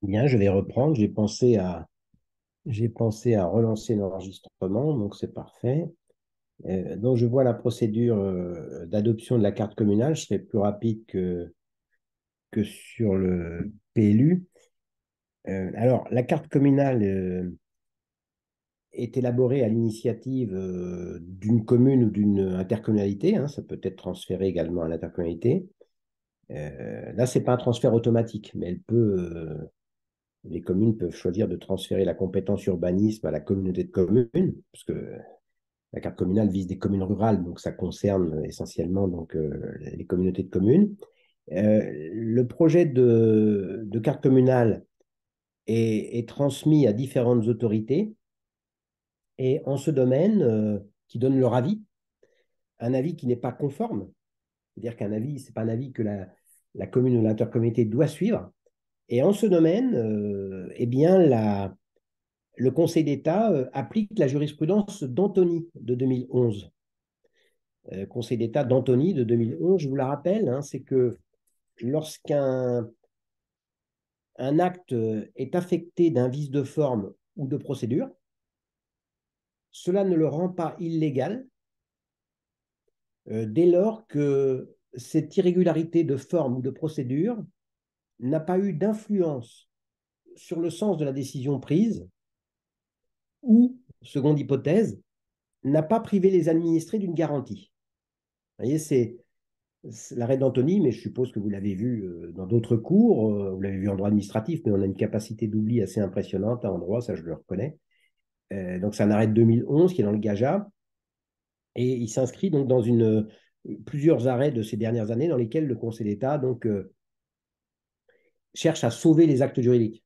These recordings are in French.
Bien, je vais reprendre. J'ai pensé à relancer l'enregistrement, donc c'est parfait. Donc, je vois la procédure d'adoption de la carte communale. Je serai plus rapide que sur le PLU. Alors, la carte communale est élaborée à l'initiative d'une commune ou d'une intercommunalité, hein. Ça peut être transféré également à l'intercommunalité. Là, ce n'est pas un transfert automatique, mais les communes peuvent choisir de transférer la compétence urbanisme à la communauté de communes, parce que la carte communale vise des communes rurales, donc ça concerne essentiellement les communautés de communes. Le projet de carte communale est transmis à différentes autorités et en ce domaine, qui donnent leur avis, un avis qui n'est pas conforme, c'est-à-dire qu'un avis, ce n'est pas un avis que la commune ou l'intercommunauté doit suivre. Et en ce domaine, eh bien, le Conseil d'État applique la jurisprudence d'Antony de 2011. Conseil d'État d'Antony de 2011, je vous la rappelle, hein, c'est que lorsqu'un acte est affecté d'un vice de forme ou de procédure, cela ne le rend pas illégal dès lors que cette irrégularité de forme ou de procédure n'a pas eu d'influence sur le sens de la décision prise ou, seconde hypothèse, n'a pas privé les administrés d'une garantie. Vous voyez, c'est l'arrêt d'Antony, mais je suppose que vous l'avez vu dans d'autres cours, vous l'avez vu en droit administratif, mais on a une capacité d'oubli assez impressionnante en droit, ça je le reconnais. Donc c'est un arrêt de 2011 qui est dans le GAJA, et il s'inscrit donc dans plusieurs arrêts de ces dernières années dans lesquels le Conseil d'État cherche à sauver les actes juridiques.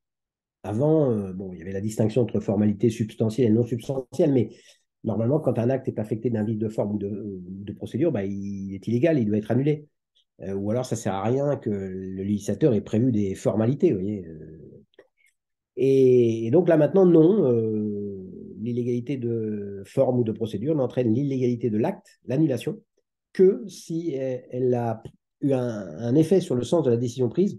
Avant, bon, il y avait la distinction entre formalité substantielle et non substantielle, mais normalement, quand un acte est affecté d'un vice de forme ou de procédure, bah, il est illégal, il doit être annulé. Ou alors, ça ne sert à rien que le législateur ait prévu des formalités. Vous voyez. Et donc là, maintenant, non. L'illégalité de forme ou de procédure n'entraîne l'illégalité de l'acte, l'annulation, que si elle a eu un effet sur le sens de la décision prise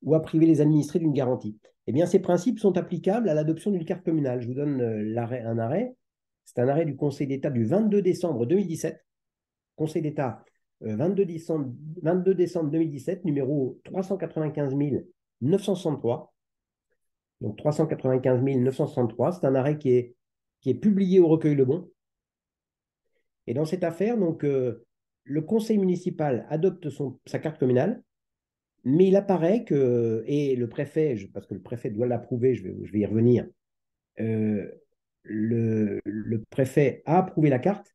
ou a privé les administrés d'une garantie. Eh bien, ces principes sont applicables à l'adoption d'une carte communale. Je vous donne un arrêt. C'est un arrêt du Conseil d'État du 22 décembre 2017. Conseil d'État 22 décembre 2017, numéro 395 963. Donc 395 963, c'est un arrêt qui est publié au recueil Le Bon. Et dans cette affaire, donc, le conseil municipal adopte sa carte communale, mais il apparaît que, et le préfet, parce que le préfet doit l'approuver, je vais y revenir, euh, le préfet a approuvé la carte,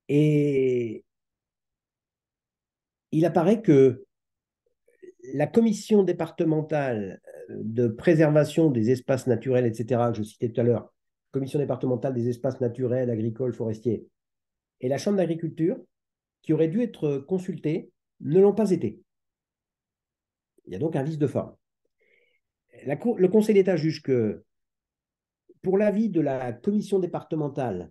et il apparaît que la commission départementale de préservation des espaces naturels, etc., que je citais tout à l'heure, commission départementale des espaces naturels, agricoles, forestiers, et la Chambre d'agriculture, qui auraient dû être consultés, ne l'ont pas été. Il y a donc un vice de forme. Le Conseil d'État juge que, pour l'avis de la commission départementale,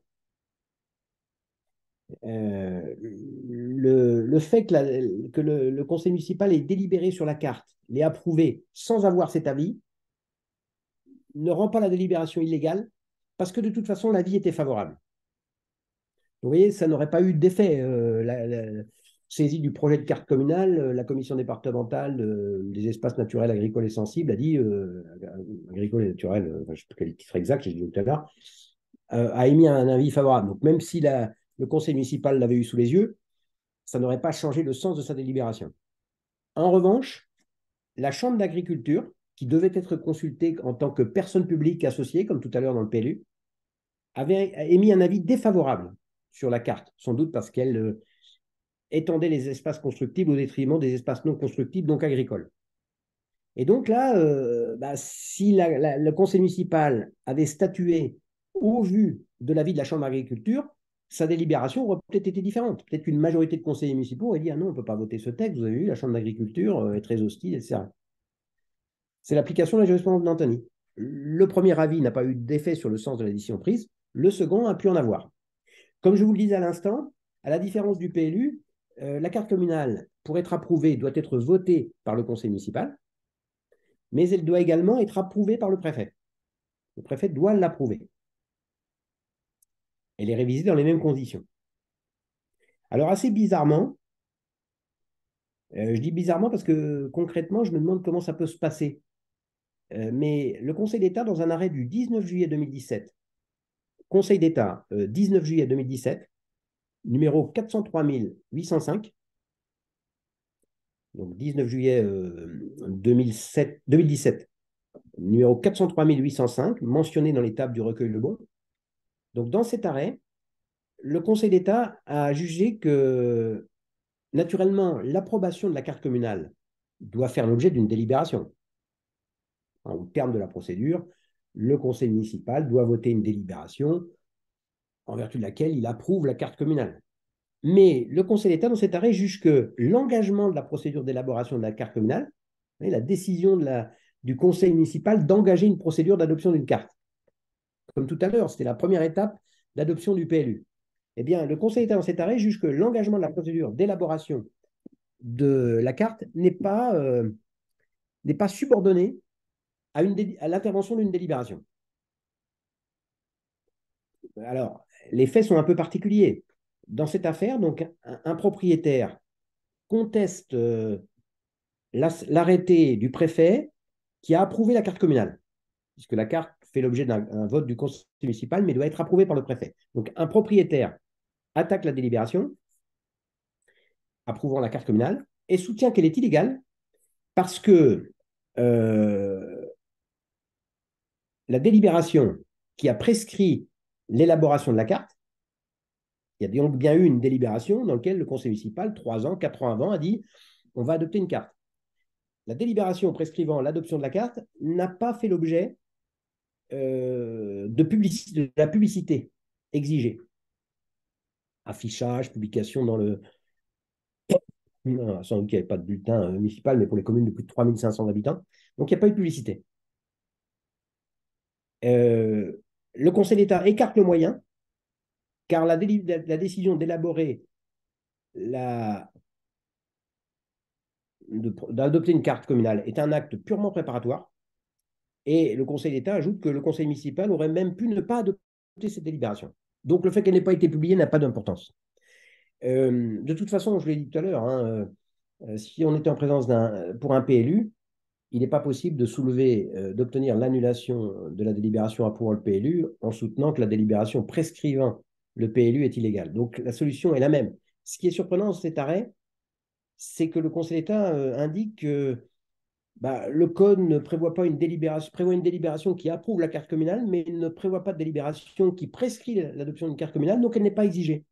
le fait que le conseil municipal ait délibéré sur la carte, l'ait approuvé sans avoir cet avis, ne rend pas la délibération illégale parce que de toute façon, l'avis était favorable. Vous voyez, ça n'aurait pas eu d'effet. La saisie du projet de carte communale, la commission départementale des espaces naturels, agricoles et sensibles a dit, agricoles et naturels, je ne sais plus quel titre exact, j'ai dit tout à l'heure, a émis un avis favorable. Donc même si le conseil municipal l'avait eu sous les yeux, ça n'aurait pas changé le sens de sa délibération. En revanche, la Chambre d'agriculture, qui devait être consultée en tant que personne publique associée, comme tout à l'heure dans le PLU, avait émis un avis défavorable sur la carte, sans doute parce qu'elle étendait les espaces constructibles au détriment des espaces non constructibles, donc agricoles. Et donc là, si le conseil municipal avait statué au vu de l'avis de la Chambre d'agriculture, sa délibération aurait peut-être été différente. Peut-être qu'une majorité de conseillers municipaux aurait dit ah non, on ne peut pas voter ce texte, vous avez vu, la Chambre d'agriculture est très hostile, etc. C'est l'application de la jurisprudence d'Antony. Le premier avis n'a pas eu d'effet sur le sens de la décision prise, le second a pu en avoir. Comme je vous le disais à l'instant, à la différence du PLU, la carte communale, pour être approuvée, doit être votée par le conseil municipal. mais elle doit également être approuvée par le préfet. Le préfet doit l'approuver. Elle est révisée dans les mêmes conditions. Alors, assez bizarrement, je dis bizarrement parce que concrètement, je me demande comment ça peut se passer. Mais le Conseil d'État, dans un arrêt du 19 juillet 2017, Conseil d'État, 19 juillet 2017, numéro 403 805, donc 19 juillet 2017, numéro 403 805, mentionné dans les tables du recueil Lebon. Donc, dans cet arrêt, le Conseil d'État a jugé que, naturellement, l'approbation de la carte communale doit faire l'objet d'une délibération. Au terme de la procédure, le conseil municipal doit voter une délibération en vertu de laquelle il approuve la carte communale. Mais le Conseil d'État, dans cet arrêt, juge que l'engagement de la procédure d'élaboration de la carte communale, la décision du conseil municipal d'engager une procédure d'adoption d'une carte, comme tout à l'heure, c'était la première étape d'adoption du PLU. Eh bien, le Conseil d'État, dans cet arrêt, juge que l'engagement de la procédure d'élaboration de la carte n'est pas subordonné à l'intervention d'une délibération. Alors, les faits sont un peu particuliers. Dans cette affaire, donc, un propriétaire conteste l'arrêté du préfet qui a approuvé la carte communale, puisque la carte fait l'objet d'un vote du conseil municipal, mais doit être approuvée par le préfet. Donc, un propriétaire attaque la délibération, approuvant la carte communale, et soutient qu'elle est illégale parce que la délibération qui a prescrit l'élaboration de la carte, il y a donc bien eu une délibération dans laquelle le conseil municipal, 3 ans, 4 ans avant, a dit on va adopter une carte. La délibération prescrivant l'adoption de la carte n'a pas fait l'objet de la publicité exigée. Affichage, publication dans le. Non, sans doute qu'il n'y avait pas de bulletin municipal, mais pour les communes de plus de 3500 habitants. Donc, il n'y a pas eu de publicité. Le Conseil d'État écarte le moyen, car la décision d'élaborer d'adopter une carte communale est un acte purement préparatoire. Et le Conseil d'État ajoute que le Conseil municipal aurait même pu ne pas adopter cette délibération. Donc, le fait qu'elle n'ait pas été publiée n'a pas d'importance. De toute façon, je l'ai dit tout à l'heure, hein, si on était en présence pour un PLU, il n'est pas possible de soulever, d'obtenir l'annulation de la délibération approuvant le PLU en soutenant que la délibération prescrivant le PLU est illégale. Donc, la solution est la même. Ce qui est surprenant dans cet arrêt, c'est que le Conseil d'État indique que le Code ne prévoit pas une délibération, prévoit une délibération qui approuve la carte communale, mais ne prévoit pas de délibération qui prescrit l'adoption d'une carte communale, donc elle n'est pas exigée.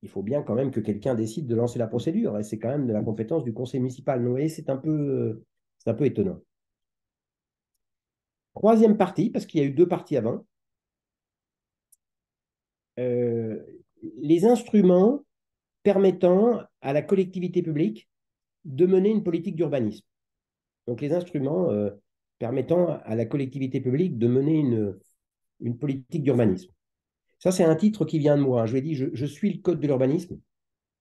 Il faut bien quand même que quelqu'un décide de lancer la procédure, et c'est quand même de la compétence du conseil municipal. Donc, vous voyez, c'est un peu étonnant. Troisième partie, parce qu'il y a eu deux parties avant, les instruments permettant à la collectivité publique de mener une politique d'urbanisme. Donc, les instruments permettant à la collectivité publique de mener une politique d'urbanisme. Ça, c'est un titre qui vient de moi. Je lui ai dit, je suis le code de l'urbanisme,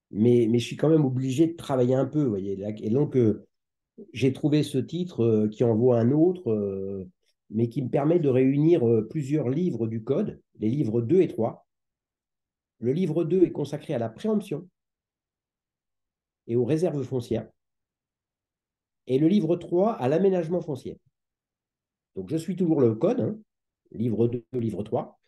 mais je suis quand même obligé de travailler un peu. Vous voyez. Et donc, j'ai trouvé ce titre qui en vaut un autre, mais qui me permet de réunir plusieurs livres du code, les livres 2 et 3. Le livre 2 est consacré à la préemption et aux réserves foncières, et le livre 3 à l'aménagement foncier. Donc, je suis toujours le code, hein, livre 2, livre 3,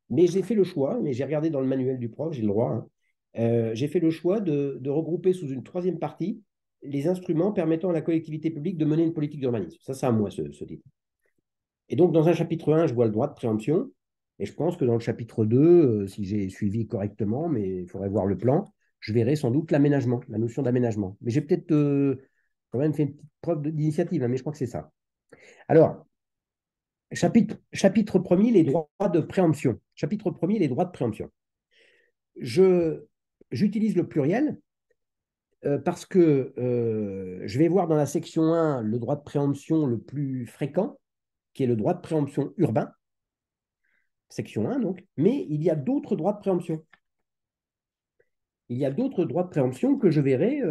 mais j'ai fait le choix, mais j'ai regardé dans le manuel du prof, j'ai le droit, hein, j'ai fait le choix de regrouper sous une troisième partie les instruments permettant à la collectivité publique de mener une politique d'urbanisme. Ça, c'est à moi, ce titre. Et donc, dans un chapitre 1, je vois le droit de préemption, et je pense que dans le chapitre 2, si j'ai suivi correctement, mais il faudrait voir le plan, je verrai sans doute l'aménagement, la notion d'aménagement. Mais j'ai peut-être quand même fait une petite preuve d'initiative, hein, mais je crois que c'est ça. Alors, chapitre 1er, les droits de préemption. Chapitre 1er, les droits de préemption. J'utilise le pluriel parce que je vais voir dans la section 1 le droit de préemption le plus fréquent, qui est le droit de préemption urbain, section 1 donc, mais il y a d'autres droits de préemption. Il y a d'autres droits de préemption que je verrai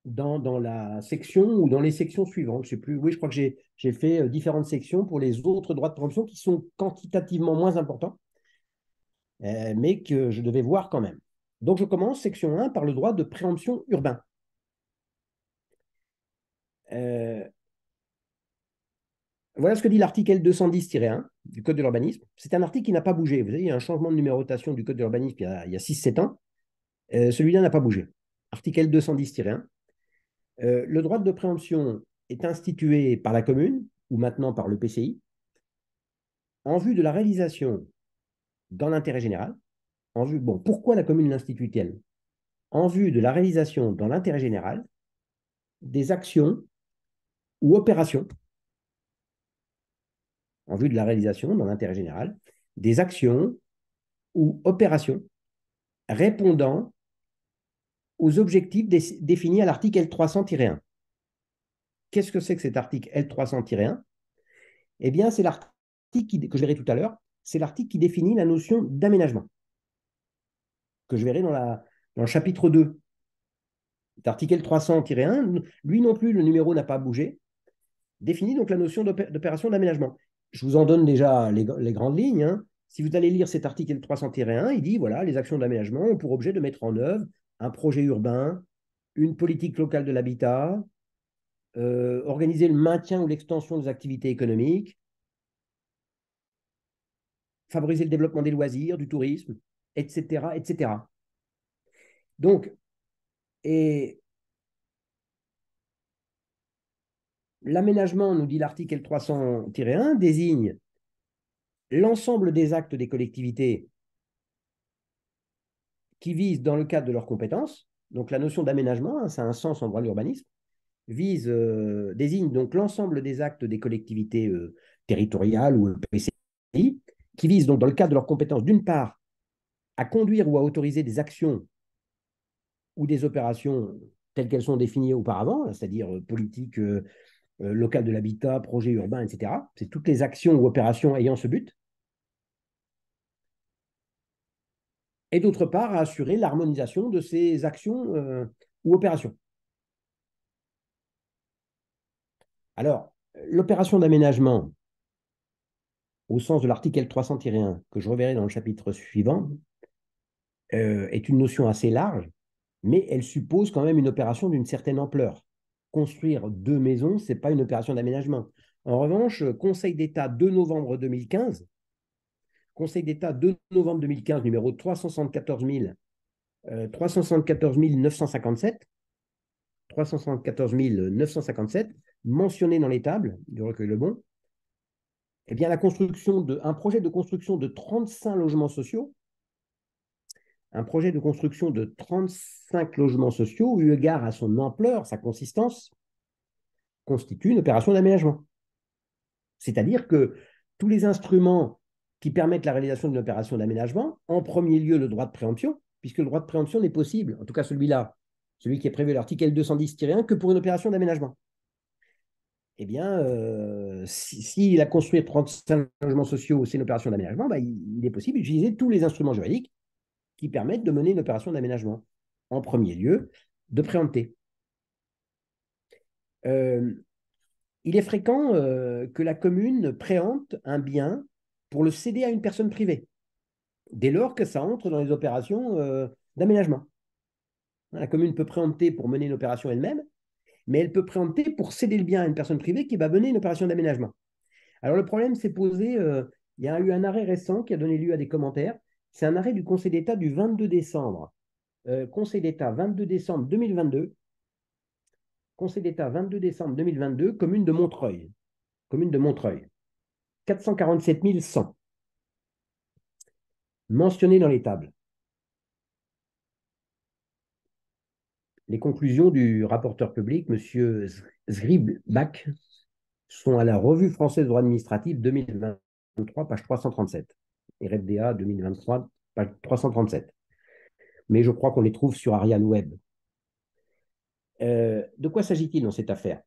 dans la section ou dans les sections suivantes. Je sais plus. Oui, je crois que j'ai fait différentes sections pour les autres droits de préemption qui sont quantitativement moins importants, mais que je devais voir quand même. Donc, je commence section 1 par le droit de préemption urbain. Euh, Voilà ce que dit l'article L210-1 du Code de l'urbanisme. C'est un article qui n'a pas bougé. Vous savez, il y a un changement de numérotation du Code de l'urbanisme il y a 6-7 ans. Celui-là n'a pas bougé. Article L210-1. Le droit de préemption est institué par la commune, ou maintenant par le PCI, en vue de la réalisation dans l'intérêt général. Pourquoi la commune l'institue-t-elle? En vue de la réalisation dans l'intérêt général des actions ou opérations, en vue de la réalisation dans l'intérêt général, des actions ou opérations répondant aux objectifs définis à l'article L300-1. Qu'est-ce que c'est que cet article L300-1? Eh bien, c'est l'article que je verrai tout à l'heure, c'est l'article qui définit la notion d'aménagement, que je verrai dans le chapitre 2. L'article L300-1, lui non plus, le numéro n'a pas bougé, définit donc la notion d'opération d'aménagement. Je vous en donne déjà les grandes lignes. Hein. Si vous allez lire cet article L300-1, il dit, voilà, les actions d'aménagement ont pour objet de mettre en œuvre un projet urbain, une politique locale de l'habitat, organiser le maintien ou l'extension des activités économiques, favoriser le développement des loisirs, du tourisme, etc., etc. Donc, et l'aménagement, nous dit l'article 300-1, désigne l'ensemble des actes des collectivités qui visent dans le cadre de leurs compétences. Donc, la notion d'aménagement, hein, ça a un sens en droit de l'urbanisme, désigne donc l'ensemble des actes des collectivités territoriales ou PCI qui visent donc dans le cadre de leurs compétences, d'une part, à conduire ou à autoriser des actions ou des opérations telles qu'elles sont définies auparavant, c'est-à-dire politique locale de l'habitat, projet urbain, etc. C'est toutes les actions ou opérations ayant ce but. Et d'autre part, à assurer l'harmonisation de ces actions ou opérations. Alors, l'opération d'aménagement, au sens de l'article L300-1, que je reverrai dans le chapitre suivant, est une notion assez large, mais elle suppose quand même une opération d'une certaine ampleur. Construire 2 maisons, ce n'est pas une opération d'aménagement. En revanche, Conseil d'État 2 novembre 2015, Conseil d'État 2 novembre 2015, numéro 374 957, 374 957, mentionné dans les tables du recueil Lebon, eh bien, un projet de construction de 35 logements sociaux, un projet de construction de 35 logements sociaux, eu égard à son ampleur, sa consistance, constitue une opération d'aménagement. C'est-à-dire que tous les instruments qui permettent la réalisation d'une opération d'aménagement, en premier lieu le droit de préemption, puisque le droit de préemption n'est possible, en tout cas celui-là, celui qui est prévu à l'article L210-1, que pour une opération d'aménagement. Eh bien, s'il a construit 35 logements sociaux, c'est une opération d'aménagement, bah, il est possible d'utiliser tous les instruments juridiques qui permettent de mener une opération d'aménagement. En premier lieu, de préempter. Il est fréquent que la commune préempte un bien pour le céder à une personne privée, dès lors que ça entre dans les opérations d'aménagement. La commune peut préempter pour mener une opération elle-même, mais elle peut préempter pour céder le bien à une personne privée qui va mener une opération d'aménagement. Alors le problème s'est posé, il y a eu un arrêt récent qui a donné lieu à des commentaires. C'est un arrêt du Conseil d'État du 22 décembre. Conseil d'État 22 décembre 2022. Conseil d'État 22 décembre 2022, commune de Montreuil. Commune de Montreuil. 447 100. Mentionné dans les tables. Les conclusions du rapporteur public, M. Zgribach, sont à la Revue française de droit administratif 2023, page 337. Et RFDA 2023, page 337. Mais je crois qu'on les trouve sur Ariane Web. De quoi s'agit-il dans cette affaire?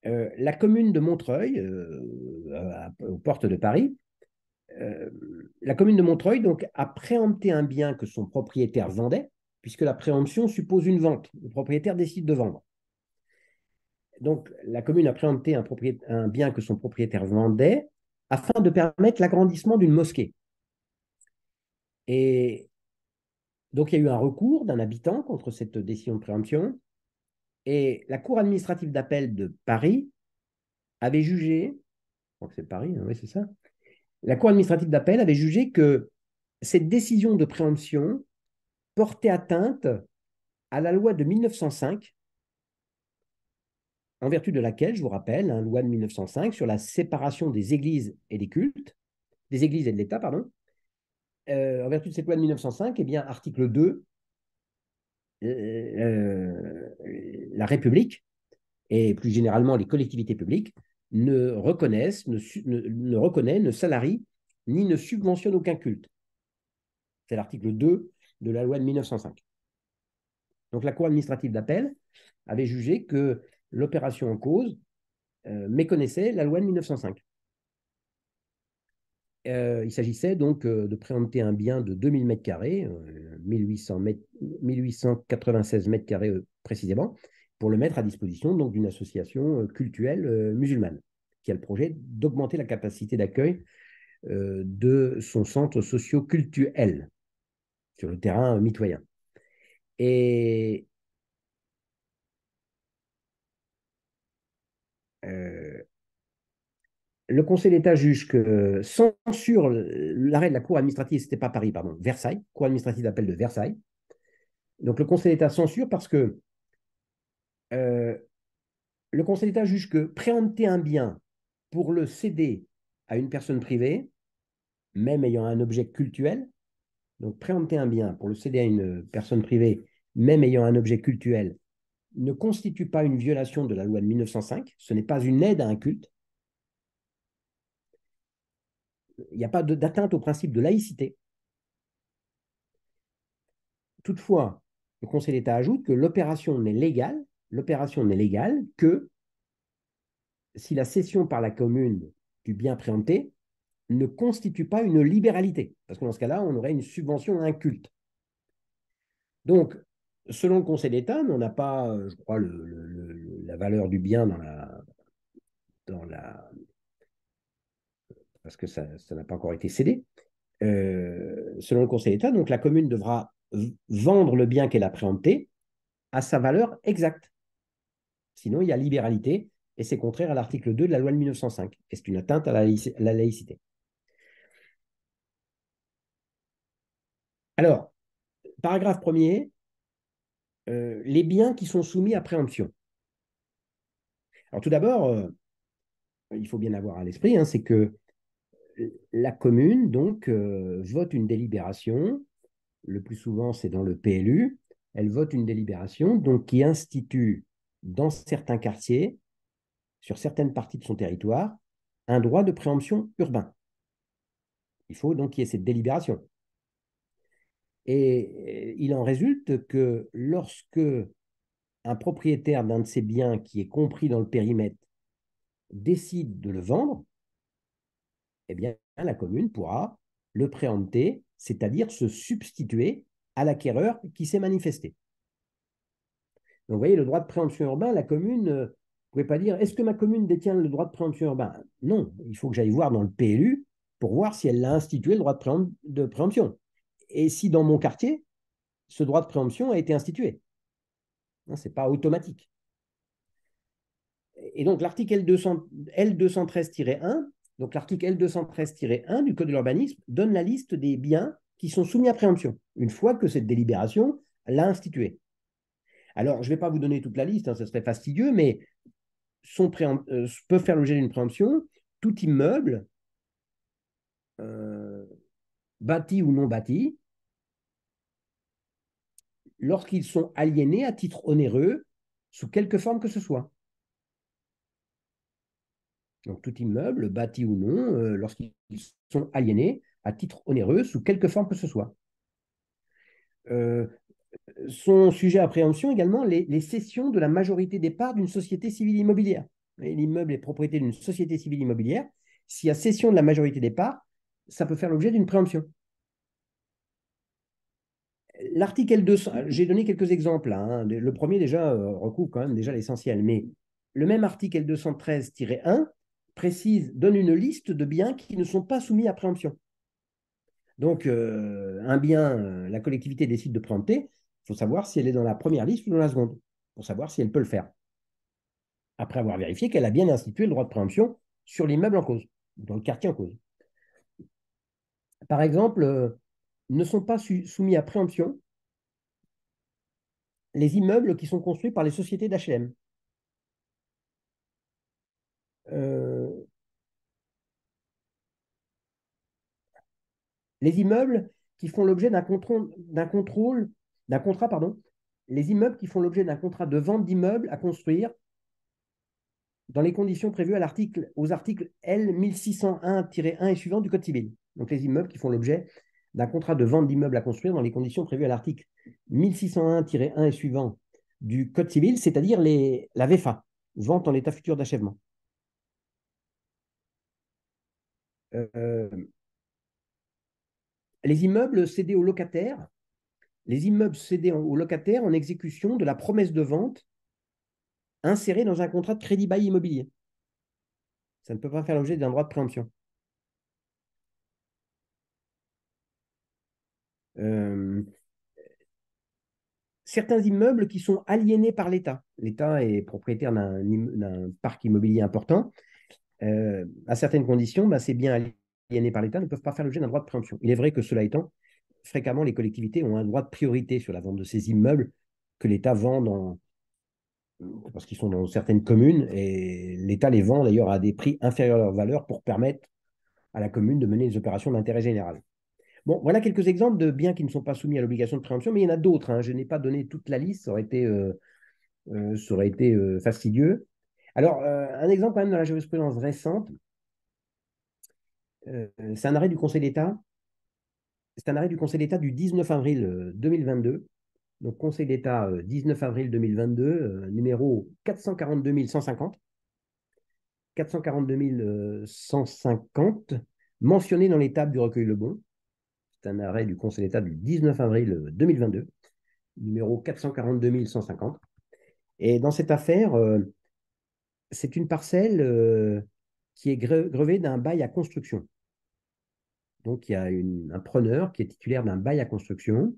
La commune de Montreuil, aux portes de Paris, la commune de Montreuil donc, a préempté un bien que son propriétaire vendait, puisque la préemption suppose une vente. Le propriétaire décide de vendre. Donc, la commune a préempté un bien que son propriétaire vendait afin de permettre l'agrandissement d'une mosquée. Et donc, il y a eu un recours d'un habitant contre cette décision de préemption. Et la Cour administrative d'appel de Paris avait jugé, je crois que c'est Paris, hein, oui, c'est ça. La Cour administrative d'appel avait jugé que cette décision de préemption portait atteinte à la loi de 1905, en vertu de laquelle, je vous rappelle, la loi de 1905 sur la séparation des églises et des cultes, des églises et de l'État, pardon. En vertu de cette loi de 1905, eh bien, article 2, la République et plus généralement les collectivités publiques ne reconnaissent, ne reconnaissent, ne salarient ni ne subventionnent aucun culte. C'est l'article 2 de la loi de 1905. Donc la Cour administrative d'appel avait jugé que l'opération en cause méconnaissait la loi de 1905. Il s'agissait donc de préempter un bien de 2000 m², 1896 m² précisément, pour le mettre à disposition d'une association cultuelle musulmane, qui a le projet d'augmenter la capacité d'accueil de son centre socio-cultuel sur le terrain mitoyen. Et le Conseil d'État juge que censure l'arrêt de la Cour administrative, c'était pas Paris, pardon, Versailles, Cour administrative d'appel de Versailles. Donc le Conseil d'État censure parce que euh, le Conseil d'État juge que préempter un bien pour le céder à une personne privée, même ayant un objet cultuel, donc préempter un bien pour le céder à une personne privée, même ayant un objet cultuel, ne constitue pas une violation de la loi de 1905, ce n'est pas une aide à un culte, il n'y a pas d'atteinte au principe de laïcité. Toutefois, le Conseil d'État ajoute que l'opération n'est légale que si la cession par la commune du bien préempté ne constitue pas une libéralité. Parce que dans ce cas-là, on aurait une subvention à un culte. Donc, selon le Conseil d'État, mais on n'a pas, je crois, la valeur du bien dans la parce que ça n'a pas encore été cédé. Selon le Conseil d'État, donc la commune devra vendre le bien qu'elle a préempté à sa valeur exacte. Sinon, il y a libéralité et c'est contraire à l'article 2 de la loi de 1905. Et c'est une atteinte à la laïcité. Alors, paragraphe premier, les biens qui sont soumis à préemption. Alors tout d'abord, il faut bien avoir à l'esprit, hein, c'est que la commune donc vote une délibération, le plus souvent c'est dans le PLU, elle vote une délibération donc qui institue dans certains quartiers, sur certaines parties de son territoire, un droit de préemption urbain. Il faut donc qu'il y ait cette délibération. Et il en résulte que lorsque un propriétaire d'un de ces biens qui est compris dans le périmètre décide de le vendre, eh bien, la commune pourra le préempter, c'est-à-dire se substituer à l'acquéreur qui s'est manifesté. Donc, vous voyez, le droit de préemption urbain, la commune, vous ne pouvez pas dire, est-ce que ma commune détient le droit de préemption urbain? Non, il faut que j'aille voir dans le PLU pour voir si elle a institué le droit de préemption. Et si dans mon quartier, ce droit de préemption a été institué. Ce n'est pas automatique. Et donc, l'article L213-1, donc l'article L213-1 du Code de l'urbanisme donne la liste des biens qui sont soumis à préemption, une fois que cette délibération l'a institué. Alors, je ne vais pas vous donner toute la liste, hein, ce serait fastidieux, mais peuvent faire l'objet d'une préemption tout immeuble, euh, bâti ou non bâti, lorsqu'ils sont aliénés à titre onéreux, sous quelque forme que ce soit. Donc, tout immeuble, bâti ou non, lorsqu'ils sont aliénés à titre onéreux, sous quelque forme que ce soit. Sont sujets à préemption également les cessions de la majorité des parts d'une société civile immobilière. L'immeuble est propriété d'une société civile immobilière. S'il y a cession de la majorité des parts, ça peut faire l'objet d'une préemption. L'article L200, j'ai donné quelques exemples là, hein. Le premier déjà recouvre quand même déjà l'essentiel, mais Le même article L213-1 donne une liste de biens qui ne sont pas soumis à préemption. Donc, un bien, la collectivité décide de préempter, il faut savoir si elle est dans la première liste ou dans la seconde, pour savoir si elle peut le faire. Après avoir vérifié qu'elle a bien institué le droit de préemption sur l'immeuble en cause, dans le quartier en cause. Par exemple, ne sont pas soumis à préemption les immeubles qui sont construits par les sociétés d'HLM. Les immeubles qui font l'objet d'un contrat, pardon, les immeubles qui font l'objet d'un contrat de vente d'immeubles à construire dans les conditions prévues aux articles L 1601-1 et suivants du Code civil. Donc les immeubles qui font l'objet d'un contrat de vente d'immeubles à construire dans les conditions prévues à l'article 1601-1 et suivants du Code civil, c'est-à-dire la VFA, vente en état futur d'achèvement. Les immeubles cédés aux locataires, en exécution de la promesse de vente insérée dans un contrat de crédit-bail immobilier. Ça ne peut pas faire l'objet d'un droit de préemption. Certains immeubles qui sont aliénés par l'État. L'État est propriétaire d'un parc immobilier important. À certaines conditions, ces biens aliénés par l'État ne peuvent pas faire l'objet d'un droit de préemption. Il est vrai que cela étant, fréquemment, les collectivités ont un droit de priorité sur la vente de ces immeubles que l'État vend parce qu'ils sont dans certaines communes et l'État les vend d'ailleurs à des prix inférieurs à leur valeur pour permettre à la commune de mener des opérations d'intérêt général. Bon, voilà quelques exemples de biens qui ne sont pas soumis à l'obligation de préemption, mais il y en a d'autres, hein. Je n'ai pas donné toute la liste, ça aurait été fastidieux. Alors, un exemple quand même dans la jurisprudence récente, c'est un arrêt du Conseil d'État. C'est un arrêt du Conseil d'État du 19 avril 2022. Donc, Conseil d'État 19 avril 2022, numéro 442 150, mentionné dans les tables du recueil Lebon. C'est un arrêt du Conseil d'État du 19 avril 2022, numéro 442 150. Et dans cette affaire, c'est une parcelle qui est grevée d'un bail à construction. Donc, il y a un preneur qui est titulaire d'un bail à construction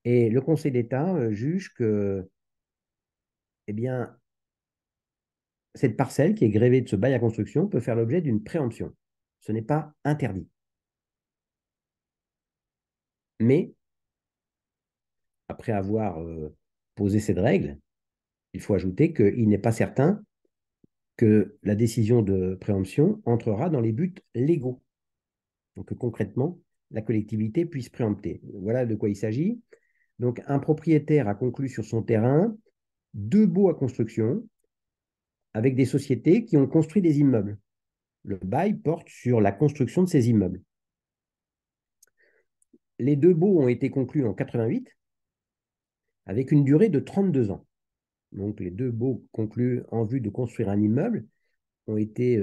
et le Conseil d'État juge que, eh bien, cette parcelle qui est grévée de ce bail à construction peut faire l'objet d'une préemption. Ce n'est pas interdit. Mais, après avoir posé cette règle, il faut ajouter qu'il n'est pas certain que la décision de préemption entrera dans les buts légaux. Donc, concrètement, la collectivité puisse préempter. Voilà de quoi il s'agit. Donc, un propriétaire a conclu sur son terrain 2 baux à construction avec des sociétés qui ont construit des immeubles. Le bail porte sur la construction de ces immeubles. Les 2 baux ont été conclus en 88 avec une durée de 32 ans. Donc, les 2 baux conclus en vue de construire un immeuble ont été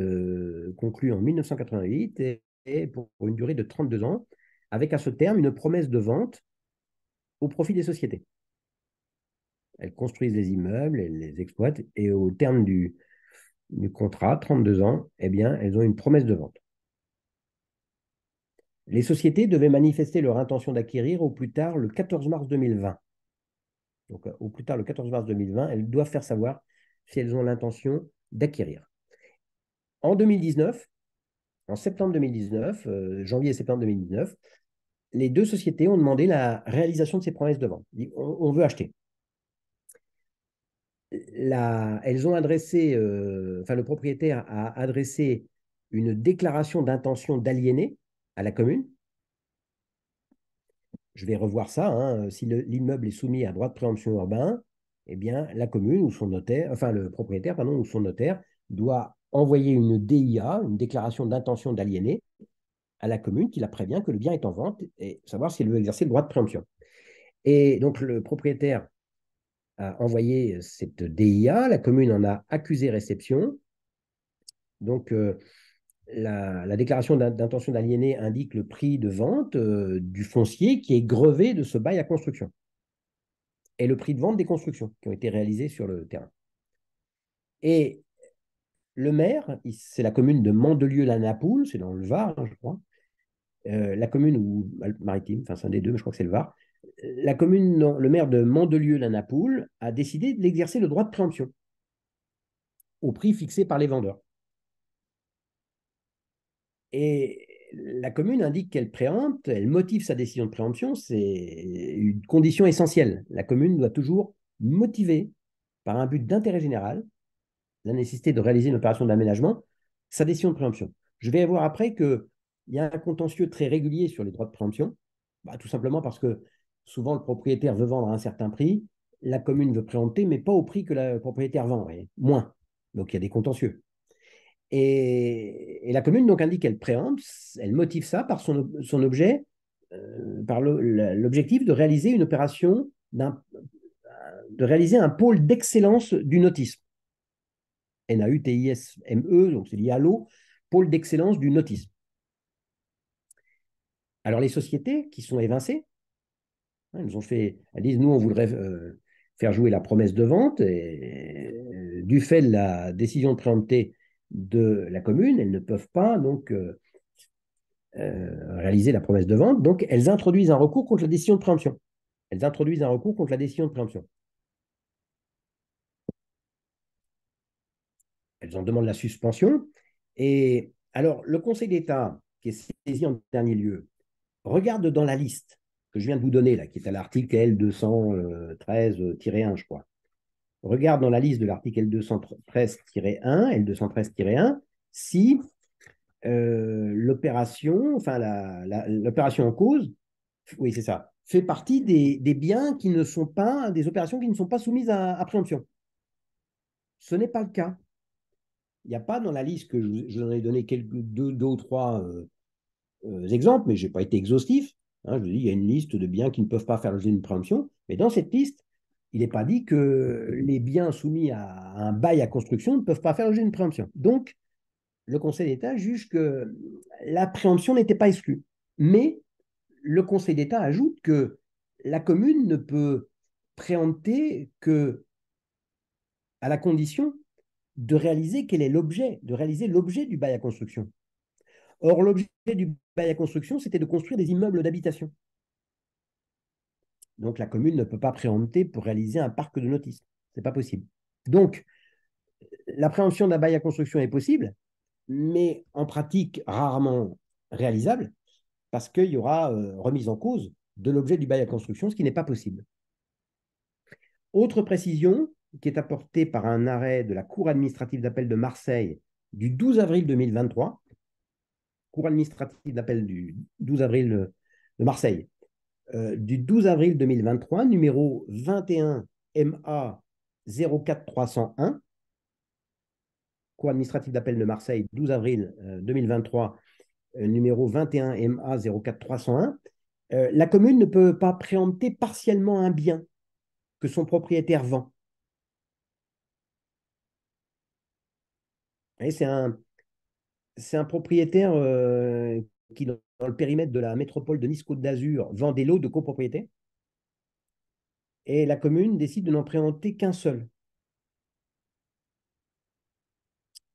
conclus en 1988 et pour une durée de 32 ans, avec à ce terme une promesse de vente au profit des sociétés. Elles construisent les immeubles, elles les exploitent, et au terme du contrat, 32 ans, eh bien, elles ont une promesse de vente. Les sociétés devaient manifester leur intention d'acquérir au plus tard le 14 mars 2020. Donc, au plus tard le 14 mars 2020, elles doivent faire savoir si elles ont l'intention d'acquérir. En 2019, en septembre 2019, janvier et septembre 2019, les 2 sociétés ont demandé la réalisation de ces promesses de vente. On veut acheter. Elles ont adressé, le propriétaire a adressé une déclaration d'intention d'aliéner à la commune. Je vais revoir ça, hein. Si l'immeuble est soumis à droit de préemption urbain, eh bien, la commune ou son notaire, le propriétaire, pardon, ou son notaire doit envoyer une DIA, une déclaration d'intention d'aliéner, à la commune qui la prévient que le bien est en vente et savoir si elle veut exercer le droit de préemption. Et donc, le propriétaire a envoyé cette DIA, la commune en a accusé réception. Donc, la déclaration d'intention d'aliéner indique le prix de vente du foncier qui est grevé de ce bail à construction et le prix de vente des constructions qui ont été réalisées sur le terrain. Et le maire, c'est la commune de Mandelieu-la-Napoule, c'est dans le Var, hein, je crois. La commune ou maritime, enfin c'est un des deux, mais je crois que c'est le Var. La commune, non, le maire de Mandelieu-la-Napoule a décidé d'exercer le droit de préemption au prix fixé par les vendeurs. Et la commune indique qu'elle préempte, elle motive sa décision de préemption, c'est une condition essentielle. La commune doit toujours motiver, par un but d'intérêt général, la nécessité de réaliser une opération d'aménagement, sa décision de préemption. Je vais voir après qu'il y a un contentieux très régulier sur les droits de préemption, tout simplement parce que souvent le propriétaire veut vendre à un certain prix, la commune veut préempter, mais pas au prix que le propriétaire vend, moins. Donc il y a des contentieux. Et la commune donc indique qu'elle préempte, elle motive ça par son objet, par l'objectif de réaliser une opération, de réaliser un pôle d'excellence du nautisme. NAUTISME, donc c'est lié à l'eau, pôle d'excellence du nautisme. Alors les sociétés qui sont évincées, elles disent, nous on voudrait faire jouer la promesse de vente, et du fait de la décision de préempter de la commune, elles ne peuvent pas donc réaliser la promesse de vente, donc elles introduisent un recours contre la décision de préemption. Elles introduisent un recours contre la décision de préemption. Elles en demandent la suspension. Et alors, le Conseil d'État, qui est saisi en dernier lieu, regarde dans la liste que je viens de vous donner, là, qui est à l'article L213-1, je crois. Regarde dans la liste de l'article L213-1, L213-1, si l'opération, enfin l'opération en cause, oui, c'est ça, fait partie des biens qui ne sont pas, des opérations qui ne sont pas soumises à préemption. Ce n'est pas le cas. Il n'y a pas dans la liste que je vous en ai donné deux ou trois exemples, mais je n'ai pas été exhaustif. Hein, je vous dis, il y a une liste de biens qui ne peuvent pas faire l'objet d'une préemption, mais dans cette liste, il n'est pas dit que les biens soumis à un bail à construction ne peuvent pas faire l'objet d'une préemption. Donc, le Conseil d'État juge que la préemption n'était pas exclue. Mais le Conseil d'État ajoute que la commune ne peut préempter que à la condition de réaliser quel est l'objet, de réaliser l'objet du bail à construction. Or, l'objet du bail à construction, c'était de construire des immeubles d'habitation. Donc, la commune ne peut pas préempter pour réaliser un parc de notices. Ce n'est pas possible. Donc, la préemption d'un bail à construction est possible, mais en pratique rarement réalisable, parce qu'il y aura remise en cause de l'objet du bail à construction, ce qui n'est pas possible. Autre précision qui est apportée par un arrêt de la Cour administrative d'appel de Marseille du 12 avril 2023, Cour administrative d'appel du 12 avril de Marseille, du 12 avril 2023, numéro 21 MA 04301, Cour administrative d'appel de Marseille, 12 avril 2023, numéro 21 MA 04301, la commune ne peut pas préempter partiellement un bien que son propriétaire vend. C'est un propriétaire qui, dans le périmètre de la métropole de Nice-Côte d'Azur, vend des lots de copropriété. Et la commune décide de n'en préempter qu'un seul.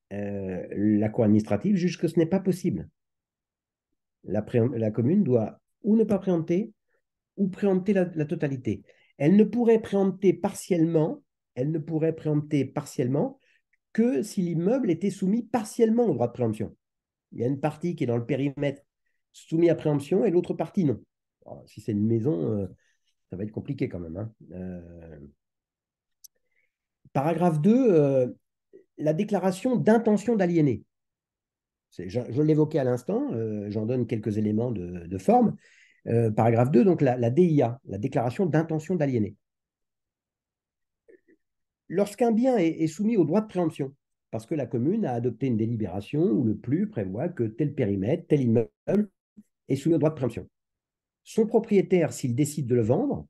La cour administrative juge que ce n'est pas possible. La commune doit ou ne pas préempter, ou préempter la totalité. Elle ne pourrait préempter partiellement, que si l'immeuble était soumis partiellement au droit de préemption. Il y a une partie qui est dans le périmètre soumis à préemption et l'autre partie non. Alors, si c'est une maison, ça va être compliqué quand même. Hein. Paragraphe 2, la déclaration d'intention d'aliéner. Je l'évoquais à l'instant, j'en donne quelques éléments de forme. Paragraphe 2, donc la DIA, la déclaration d'intention d'aliéner. Lorsqu'un bien est soumis au droit de préemption, parce que la commune a adopté une délibération où le PLU prévoit que tel périmètre, tel immeuble est soumis au droit de préemption. Son propriétaire, s'il décide de le vendre,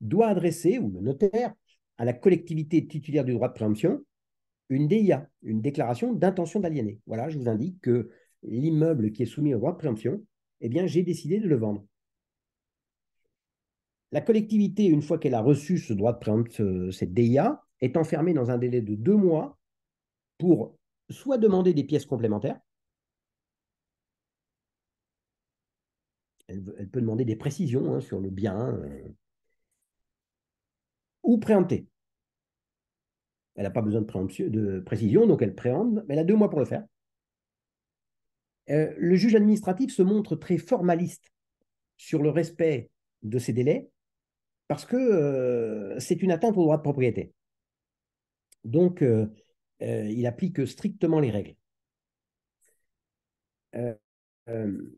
doit adresser, ou le notaire, à la collectivité titulaire du droit de préemption, une DIA, une déclaration d'intention d'aliéner. Voilà, je vous indique que l'immeuble qui est soumis au droit de préemption, eh bien, j'ai décidé de le vendre. La collectivité, une fois qu'elle a reçu ce droit de préemption, cette DIA, est enfermée dans un délai de 2 mois pour soit demander des pièces complémentaires, elle peut demander des précisions sur le bien, ou préempter. Elle n'a pas besoin de précision, donc elle préempte, mais elle a 2 mois pour le faire. Le juge administratif se montre très formaliste sur le respect de ces délais parce que c'est une atteinte au droit de propriété. Donc, il applique strictement les règles. Euh, euh,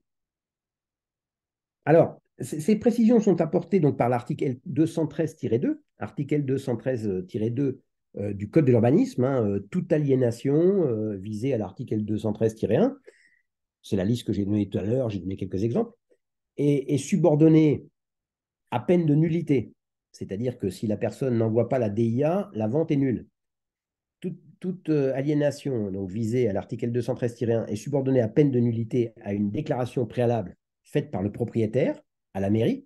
alors, ces précisions sont apportées donc par l'article 213-2, article 213-2 du Code de l'urbanisme, toute aliénation visée à l'article 213-1. C'est la liste que j'ai donnée tout à l'heure, j'ai donné quelques exemples, est subordonnée à peine de nullité. C'est-à-dire que si la personne n'envoie pas la DIA, la vente est nulle. Toute aliénation donc visée à l'article 213-1 est subordonnée à peine de nullité à une déclaration préalable faite par le propriétaire à la mairie,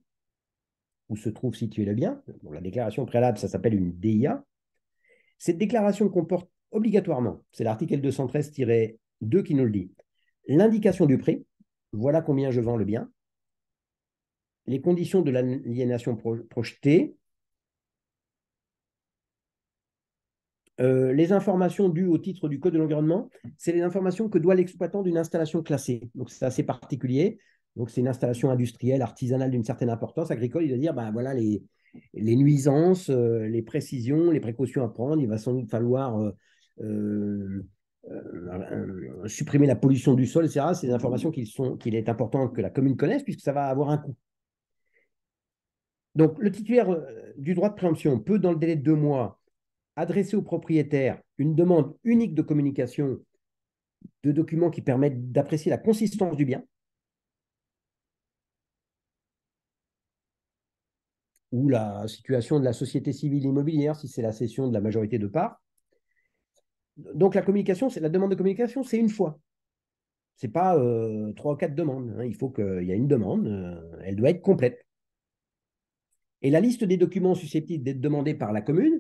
où se trouve situé le bien. Donc, la déclaration préalable, ça s'appelle une DIA. Cette déclaration comporte obligatoirement, c'est l'article 213-2 qui nous le dit, l'indication du prix, voilà combien je vends le bien, les conditions de l'aliénation projetée, les informations dues au titre du Code de l'environnement, c'est les informations que doit l'exploitant d'une installation classée. Donc, c'est assez particulier. Donc, c'est une installation industrielle, artisanale d'une certaine importance, agricole. Il va dire, ben, voilà les nuisances, les précisions, les précautions à prendre. Il va sans doute falloir supprimer la pollution du sol, etc. C'est des informations qu'il est important que la commune connaisse, puisque ça va avoir un coût. Donc, le titulaire du droit de préemption peut, dans le délai de 2 mois, adresser au propriétaire une demande unique de communication de documents qui permettent d'apprécier la consistance du bien ou la situation de la société civile immobilière si c'est la cession de la majorité de parts. Donc la communication, la demande de communication, c'est une fois. Ce n'est pas 3 ou 4 demandes. Il faut qu'il y ait une demande, elle doit être complète. Et la liste des documents susceptibles d'être demandés par la commune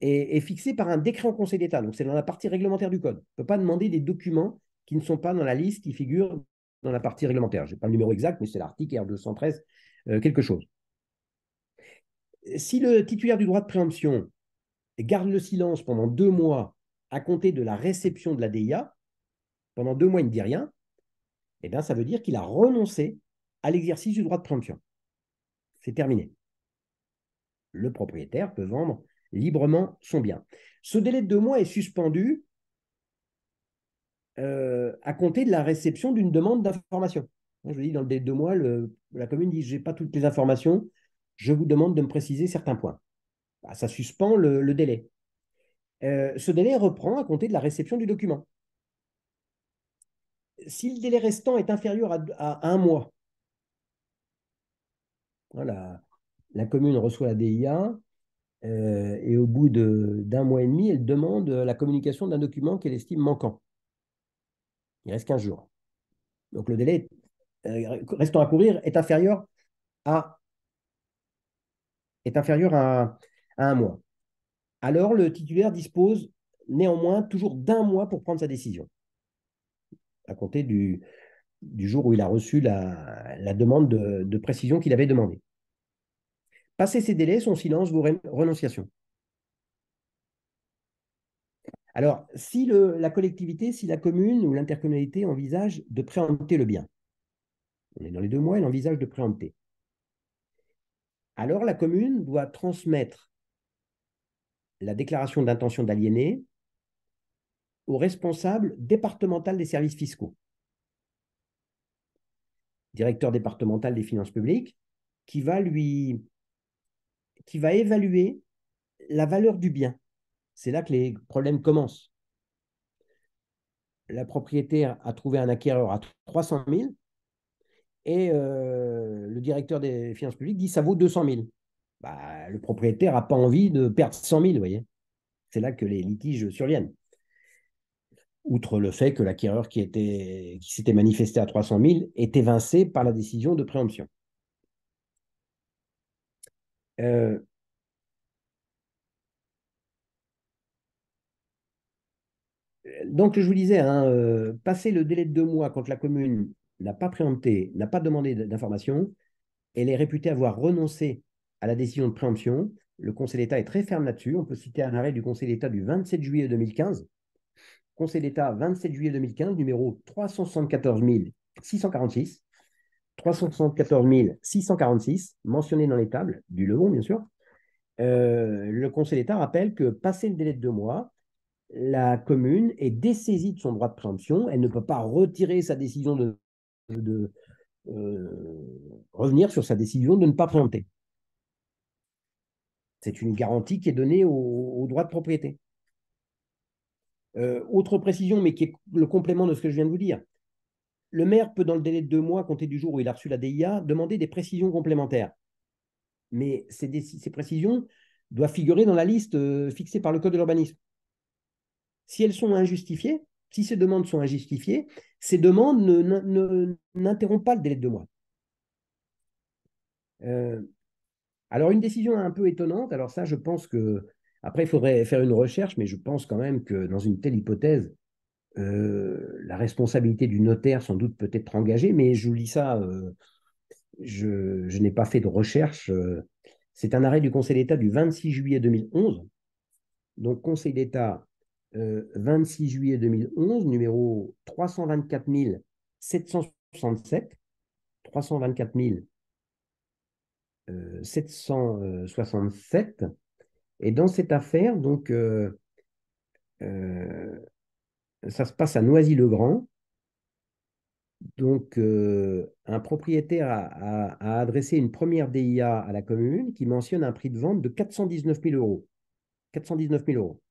est fixée par un décret en Conseil d'État. Donc c'est dans la partie réglementaire du Code. On ne peut pas demander des documents qui ne sont pas dans la liste qui figure dans la partie réglementaire. Je n'ai pas le numéro exact, mais c'est l'article R213 quelque chose. Si le titulaire du droit de préemption garde le silence pendant 2 mois à compter de la réception de la DIA, pendant 2 mois, il ne dit rien, eh bien, ça veut dire qu'il a renoncé à l'exercice du droit de préemption. C'est terminé. Le propriétaire peut vendre librement son bien. Ce délai de 2 mois est suspendu à compter de la réception d'une demande d'information. Je vous dis, dans le délai de 2 mois, la commune dit, je n'ai pas toutes les informations, je vous demande de me préciser certains points. Bah, ça suspend le délai. Ce délai reprend à compter de la réception du document. Si le délai restant est inférieur à 1 mois, voilà, la commune reçoit la DIA et au bout d'un mois et demi, elle demande la communication d'un document qu'elle estime manquant. Il reste 15 jours. Donc le délai restant à courir à, est inférieur à 1 mois. Alors le titulaire dispose néanmoins toujours d'1 mois pour prendre sa décision, à compter du jour où il a reçu la demande de précision qu'il avait demandée. Passé ces délais, son silence vaut renonciation. Alors, si la collectivité, si la commune ou l'intercommunalité envisage de préempter le bien, on est dans les 2 mois, elle envisage de préempter. Alors, la commune doit transmettre la déclaration d'intention d'aliéner au responsable départemental des services fiscaux, directeur départemental des finances publiques, qui va évaluer la valeur du bien. C'est là que les problèmes commencent. La propriétaire a trouvé un acquéreur à 300 000 et le directeur des finances publiques dit ça vaut 200 000. Bah, le propriétaire n'a pas envie de perdre 100 000, vous voyez. C'est là que les litiges surviennent. Outre le fait que l'acquéreur qui s'était manifesté à 300 000 est évincé par la décision de préemption. Euh, Donc, je vous disais, hein, passer le délai de 2 mois quand la commune n'a pas préempté, n'a pas demandé d'informations, elle est réputée avoir renoncé à la décision de préemption. Le Conseil d'État est très ferme là-dessus. On peut citer un arrêt du Conseil d'État du 27 juillet 2015. Conseil d'État 27 juillet 2015, numéro 374 646. 374 646, mentionné dans les tables, du Levon, bien sûr. Le Conseil d'État rappelle que, passé le délai de 2 mois, la commune est dessaisie de son droit de préemption. Elle ne peut pas retirer sa décision de revenir sur sa décision de ne pas préempter. C'est une garantie qui est donnée au droit de propriété. Autre précision, mais qui est le complément de ce que je viens de vous dire. Le maire peut, dans le délai de 2 mois, compter du jour où il a reçu la DIA, demander des précisions complémentaires. Mais ces précisions doivent figurer dans la liste fixée par le Code de l'urbanisme. Si elles sont injustifiées, si ces demandes sont injustifiées, ces demandes n'interrompent pas le délai de 2 mois. Alors, une décision un peu étonnante, alors ça, je pense que, après, il faudrait faire une recherche, mais je pense quand même que dans une telle hypothèse, la responsabilité du notaire, sans doute, peut être engagée, mais je vous dis ça, je n'ai pas fait de recherche. C'est un arrêt du Conseil d'État du 26 juillet 2011. Donc, Conseil d'État 26 juillet 2011, numéro 324 767. 324 767. Et dans cette affaire, donc, ça se passe à Noisy-le-Grand. Donc, un propriétaire a adressé une première DIA à la commune qui mentionne un prix de vente de 419 000 euros. 419 000 euros.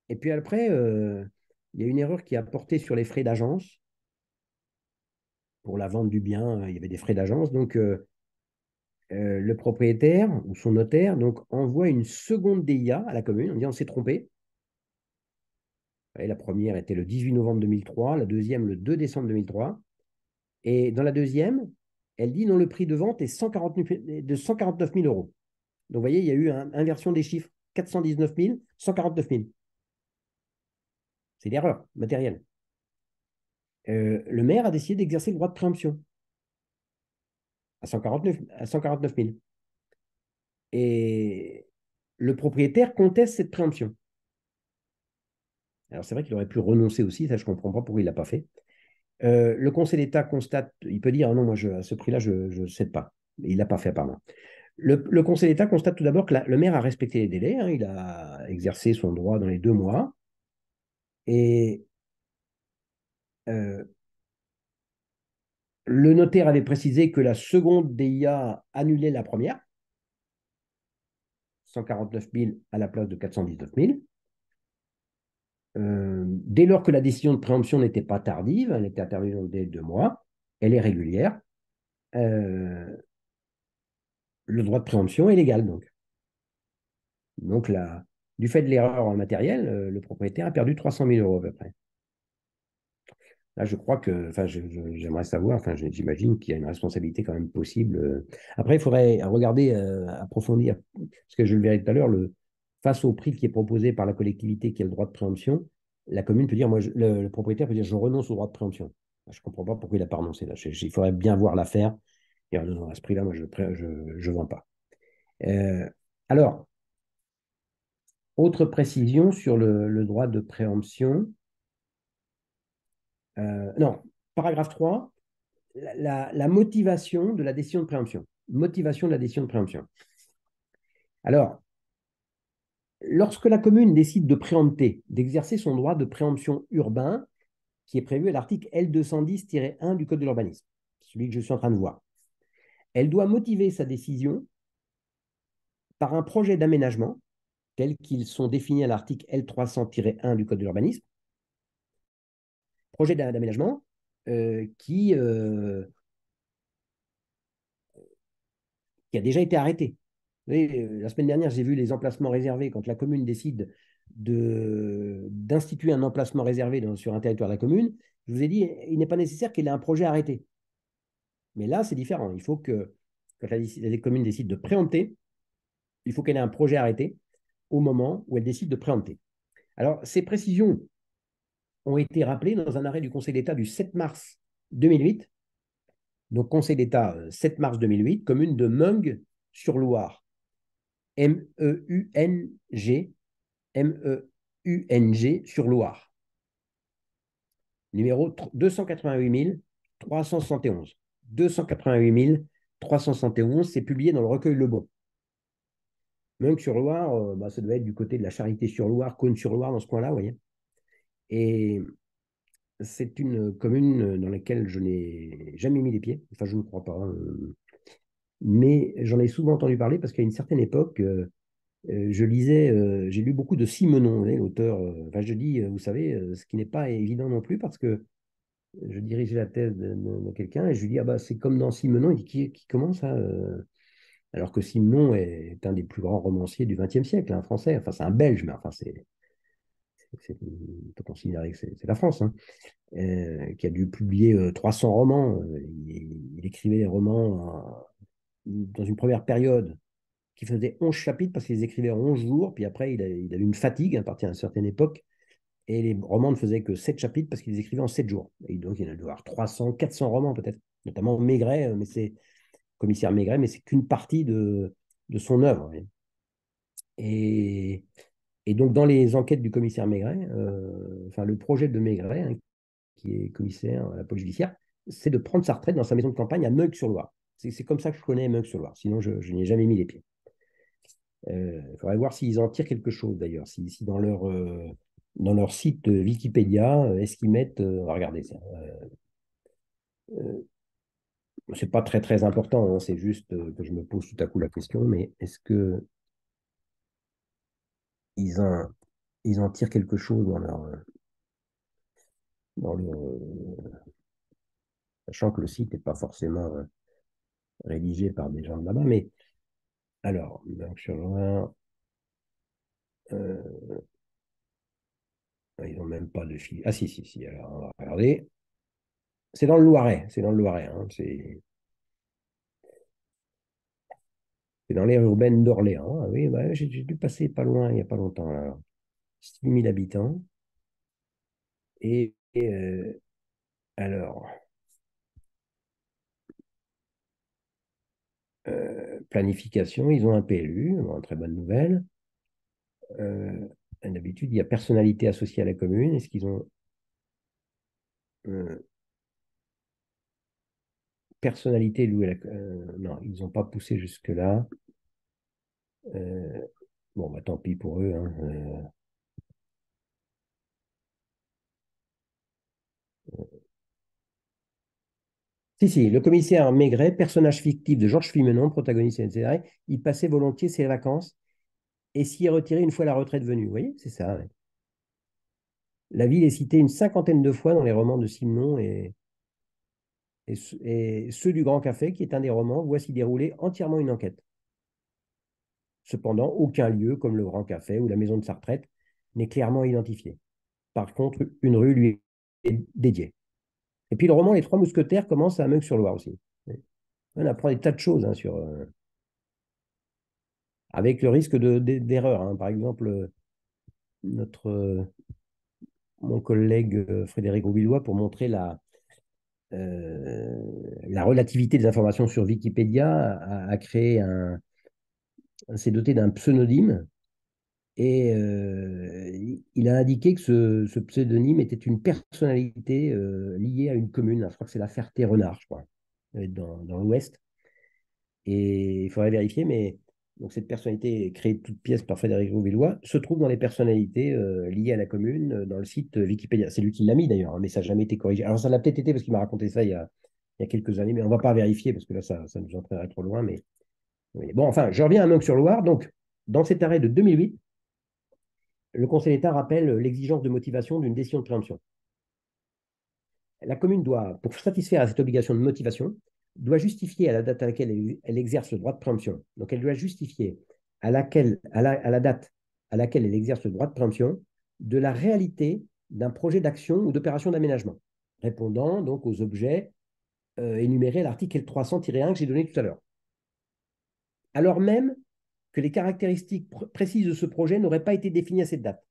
Et puis après, il y a une erreur qui a porté sur les frais d'agence. Pour la vente du bien, il y avait des frais d'agence. Donc, le propriétaire ou son notaire donc, envoie une seconde DIA à la commune en disant on s'est trompé. Et la première était le 18 novembre 2003, la deuxième le 2 décembre 2003. Et dans la deuxième, elle dit non, le prix de vente est de 149 000 euros. Donc, vous voyez, il y a eu une inversion des chiffres. 419 000, 149 000. C'est l'erreur matérielle. Le maire a décidé d'exercer le droit de préemption à 149 000. Et le propriétaire conteste cette préemption. Alors, c'est vrai qu'il aurait pu renoncer aussi, ça, je ne comprends pas pourquoi il ne l'a pas fait. Le Conseil d'État constate, il peut dire, ah non, moi, à ce prix-là, je ne cède pas. Mais il ne l'a pas fait, apparemment. Le Conseil d'État constate tout d'abord que le maire a respecté les délais, hein, il a exercé son droit dans les 2 mois. Et euh, le notaire avait précisé que la seconde DIA annulait la première, 149 000 à la place de 419 000. Dès lors que la décision de préemption n'était pas tardive, elle était intervenue dans le délai de 2 mois, elle est régulière. Le droit de préemption est légal, donc. Donc, du fait de l'erreur matérielle, le propriétaire a perdu 300 000 euros à peu près. Là, je crois que, enfin, j'aimerais savoir, enfin, j'imagine qu'il y a une responsabilité quand même possible. Après, il faudrait regarder, approfondir, parce que je le verrai tout à l'heure, face au prix qui est proposé par la collectivité qui a le droit de préemption, la commune peut dire, moi, le propriétaire peut dire, je renonce au droit de préemption. Je ne comprends pas pourquoi il n'a pas renoncé là. Il faudrait bien voir l'affaire. Et non, non, à ce prix-là, moi, je ne vends pas. Alors, autre précision sur le droit de préemption. Non, paragraphe 3, la motivation de la décision de préemption. Motivation de la décision de préemption. Alors, lorsque la commune décide de préempter, d'exercer son droit de préemption urbain, qui est prévu à l'article L210-1 du Code de l'urbanisme, celui que je suis en train de voir, elle doit motiver sa décision par un projet d'aménagement, tels qu'ils sont définis à l'article L300-1 du Code de l'urbanisme, projet d'aménagement qui a déjà été arrêté. Vous voyez, la semaine dernière, j'ai vu les emplacements réservés. Quand la commune décide d'instituer un emplacement réservé sur un territoire de la commune, je vous ai dit, il n'est pas nécessaire qu'il ait un projet arrêté. Mais là, c'est différent. Il faut que, quand la commune décide de préempter, il faut qu'elle ait un projet arrêté. au moment où elle décide de préempter. Alors, ces précisions ont été rappelées dans un arrêt du Conseil d'État du 7 mars 2008. Donc, Conseil d'État 7 mars 2008, commune de Meung-sur-Loire. M-E-U-N-G, M-E-U-N-G sur Loire. Numéro 288 371. 288 371, c'est publié dans le recueil Le Bon. Meung-sur-Loire, ça doit être du côté de la Charité-sur-Loire, Cosne-sur-Loire, dans ce coin-là, vous voyez. Et c'est une commune dans laquelle je n'ai jamais mis les pieds. Enfin, je ne crois pas. Mais j'en ai souvent entendu parler parce qu'à une certaine époque, je lisais, j'ai lu beaucoup de Simenon, l'auteur. Enfin, je dis, vous savez, ce qui n'est pas évident non plus parce que je dirigeais la thèse de quelqu'un et je lui dis, ah bah, c'est comme dans Simenon. Il dit, qui commence ça alors que Simenon est un des plus grands romanciers du XXe siècle, un français. Enfin, c'est un Belge, mais enfin, on peut considérer que c'est la France, hein, qui a dû publier 300 romans. Il écrivait des romans dans une première période qui faisait 11 chapitres parce qu'il les écrivait en 11 jours, puis après, il a eu une fatigue à partir d'une certaine époque, et les romans ne faisaient que 7 chapitres parce qu'il les écrivait en 7 jours. Et donc, il a dû avoir 300, 400 romans peut-être, notamment Maigret, mais c'est commissaire Maigret, mais c'est qu'une partie de son œuvre. Et, et donc, dans les enquêtes du commissaire Maigret, enfin, le projet de Maigret, hein, qui est commissaire à la police judiciaire, c'est de prendre sa retraite dans sa maison de campagne à Meung-sur-Loire. C'est comme ça que je connais Meung-sur-Loire, sinon je n'y ai jamais mis les pieds. Il faudrait voir s'ils en tirent quelque chose d'ailleurs, si dans leur site Wikipédia, est-ce qu'ils mettent, regardez ça, c'est pas très très important, hein, c'est juste que je me pose tout à coup la question, mais est-ce que ils en, ils en tirent quelque chose sachant que le site n'est pas forcément rédigé par des gens de là-bas, mais alors, donc, ils n'ont même pas de fil. Ah si, si, si, alors on va regarder. C'est dans le Loiret, c'est dans le Loiret, hein, c'est dans l'aire urbaine d'Orléans. Ah oui, bah, j'ai dû passer pas loin il n'y a pas longtemps. Alors, 6 000 habitants. Alors, planification, ils ont un PLU, bon, très bonne nouvelle. D'habitude, il y a personnalité associée à la commune. Est-ce qu'ils ont personnalité louée à la non, ils n'ont pas poussé jusque-là. Bon, bah, tant pis pour eux, hein. Si, si, le commissaire Maigret, personnage fictif de Georges Fimenon, protagoniste, etc., il passait volontiers ses vacances et s'y est retiré une fois la retraite venue. Vous voyez, c'est ça. Ouais. La ville est citée une cinquantaine de fois dans les romans de Simenon et ceux du Grand Café, qui est un des romans, voit s'y dérouler entièrement une enquête. Cependant, aucun lieu, comme le Grand Café ou la maison de sa retraite, n'est clairement identifié. Par contre, une rue lui est dédiée. Et puis le roman Les Trois Mousquetaires commence à Meung-sur-Loire aussi. On apprend des tas de choses hein, avec le risque d'erreur. Hein. Par exemple, mon collègue Frédéric Rouvillois, pour montrer la relativité des informations sur Wikipédia, a créé s'est doté d'un pseudonyme et il a indiqué que ce pseudonyme était une personnalité liée à une commune. Je crois que c'est la Ferté-Renard, je crois, dans l'Ouest. Et il faudrait vérifier, mais donc cette personnalité créée de toutes pièces par Frédéric Rouvillois se trouve dans les personnalités liées à la commune dans le site Wikipédia. C'est lui qui l'a mis d'ailleurs, hein, mais ça n'a jamais été corrigé. Alors ça l'a peut-être été parce qu'il m'a raconté ça il y a quelques années, mais on ne va pas vérifier parce que là, ça nous entraînerait trop loin. Mais bon, enfin, je reviens à Meung-sur-Loire. Donc, dans cet arrêt de 2008, le Conseil d'État rappelle l'exigence de motivation d'une décision de préemption. La commune doit, pour satisfaire à cette obligation de motivation, doit justifier à la date à laquelle elle exerce le droit de préemption. Donc, elle doit justifier à la date à laquelle elle exerce le droit de préemption de la réalité d'un projet d'action ou d'opération d'aménagement, répondant donc aux objets énumérés à l'article 300-1 que j'ai donné tout à l'heure. Alors même que les caractéristiques précises de ce projet n'auraient pas été définies à cette date.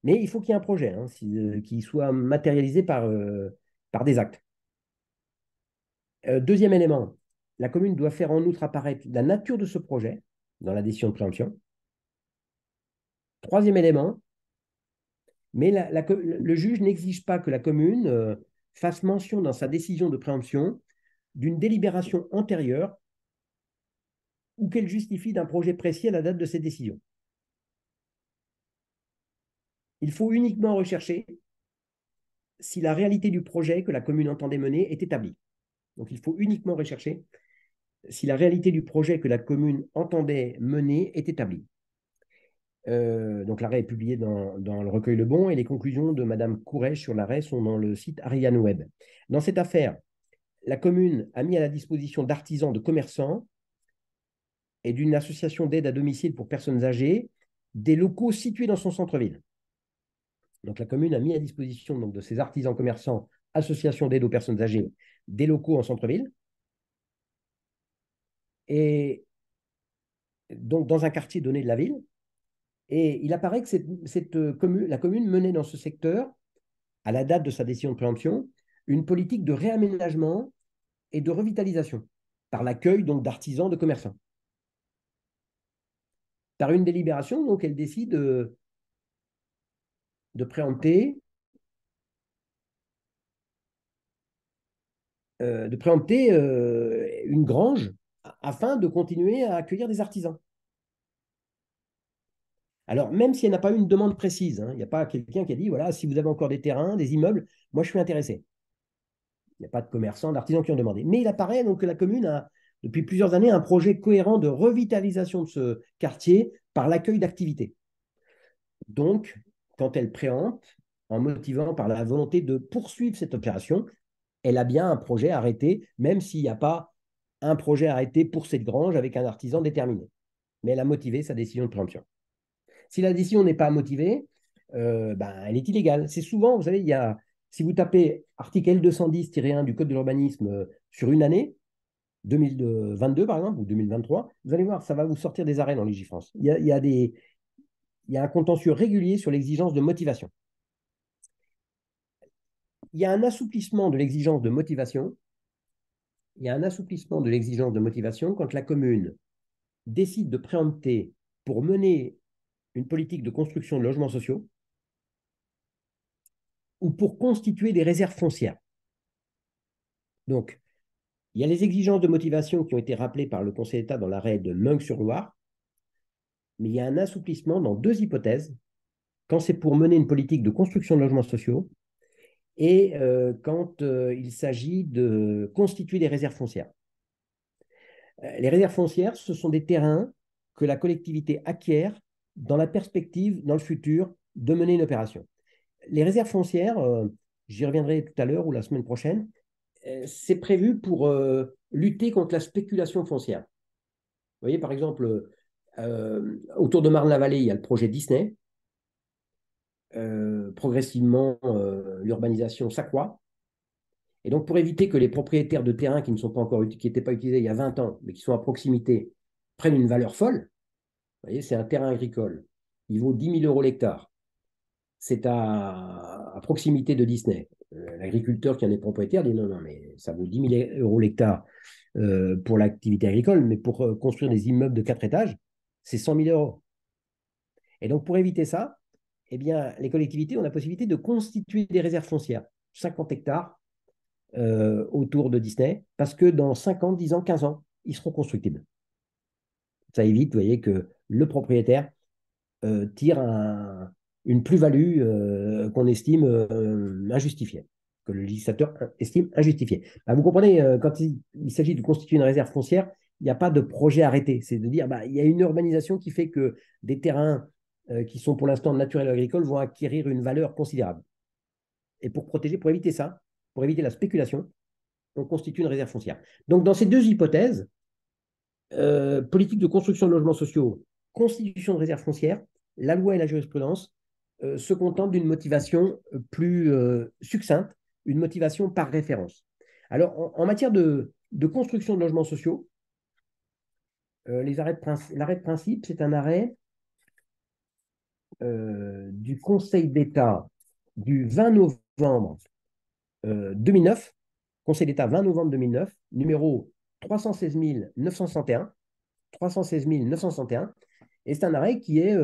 Mais il faut qu'il y ait un projet hein, qui soit matérialisé par des actes. Deuxième élément, la commune doit faire en outre apparaître la nature de ce projet dans la décision de préemption. Troisième élément, mais le juge n'exige pas que la commune fasse mention dans sa décision de préemption d'une délibération antérieure ou qu'elle justifie d'un projet précis à la date de cette décision. Il faut uniquement rechercher si la réalité du projet que la commune entendait mener est établie. Donc il faut uniquement rechercher si la réalité du projet que la commune entendait mener est établie. Donc l'arrêt est publié dans le recueil Le Bon et les conclusions de Madame Courrèges sur l'arrêt sont dans le site Ariane Web. Dans cette affaire, la commune a mis à la disposition d'artisans, de commerçants et d'une association d'aide à domicile pour personnes âgées des locaux situés dans son centre-ville. Donc la commune a mis à disposition donc, de ses artisans, commerçants, associations d'aide aux personnes âgées des locaux en centre-ville. Et donc dans un quartier donné de la ville. Et il apparaît que la commune menait dans ce secteur, à la date de sa décision de préemption, une politique de réaménagement et de revitalisation par l'accueil donc d'artisans, de commerçants. Par une délibération, donc, elle décide de préempter une grange afin de continuer à accueillir des artisans. Alors, même si elle n'a pas eu une demande précise, hein, il n'y a pas quelqu'un qui a dit, voilà, si vous avez encore des terrains, des immeubles, moi je suis intéressé. Il n'y a pas de commerçants, d'artisans qui ont demandé. Mais il apparaît donc que la commune a, depuis plusieurs années, un projet cohérent de revitalisation de ce quartier par l'accueil d'activités. Donc, quand elle préempte, en motivant par la volonté de poursuivre cette opération, elle a bien un projet arrêté, même s'il n'y a pas un projet arrêté pour cette grange avec un artisan déterminé. Mais elle a motivé sa décision de préemption. Si la décision n'est pas motivée, elle est illégale. C'est souvent, vous savez, si vous tapez article L210-1 du Code de l'urbanisme sur une année, 2022 par exemple, ou 2023, vous allez voir, ça va vous sortir des arrêts dans Légifrance. Il y a un contentieux régulier sur l'exigence de motivation. Il y a un assouplissement de l'exigence de motivation. Il y a un assouplissement de l'exigence de motivation quand la commune décide de préempter pour mener une politique de construction de logements sociaux ou pour constituer des réserves foncières. Donc, il y a les exigences de motivation qui ont été rappelées par le Conseil d'État dans l'arrêt de Meung-sur-Loire, mais il y a un assouplissement dans deux hypothèses, quand c'est pour mener une politique de construction de logements sociaux et quand il s'agit de constituer des réserves foncières. Les réserves foncières, ce sont des terrains que la collectivité acquiert dans la perspective, dans le futur, de mener une opération. Les réserves foncières, j'y reviendrai tout à l'heure ou la semaine prochaine, c'est prévu pour lutter contre la spéculation foncière. Vous voyez, par exemple, autour de Marne-la-Vallée, il y a le projet Disney. Progressivement, l'urbanisation s'accroît. Et donc, pour éviter que les propriétaires de terrains qui n'étaient pas utilisés il y a 20 ans, mais qui sont à proximité, prennent une valeur folle, vous voyez, c'est un terrain agricole. Il vaut 10 000 euros l'hectare. C'est à proximité de Disney. L'agriculteur qui en est propriétaire dit non, non, mais ça vaut 10 000 euros l'hectare pour l'activité agricole, mais pour construire des immeubles de 4 étages, c'est 100 000 euros. Et donc, pour éviter ça, eh bien, les collectivités ont la possibilité de constituer des réserves foncières, 50 hectares autour de Disney, parce que dans 5 ans, 10 ans, 15 ans, ils seront constructibles. Ça évite, vous voyez, que le propriétaire tire une plus-value qu'on estime injustifiée, que le législateur estime injustifiée. Vous comprenez, quand il s'agit de constituer une réserve foncière, il n'y a pas de projet arrêté. C'est de dire, il y a une urbanisation qui fait que des terrains qui sont pour l'instant naturels agricoles vont acquérir une valeur considérable. Et pour éviter ça, pour éviter la spéculation, on constitue une réserve foncière. Donc, dans ces deux hypothèses, politique de construction de logements sociaux, constitution de réserve foncière, la loi et la jurisprudence se contentent d'une motivation plus succincte, une motivation par référence. Alors, en matière de construction de logements sociaux, L'arrêt de principe, c'est un arrêt du Conseil d'État du 20 novembre 2009, Conseil d'État 20 novembre 2009, numéro 316 961, 316 961, et c'est un arrêt qui est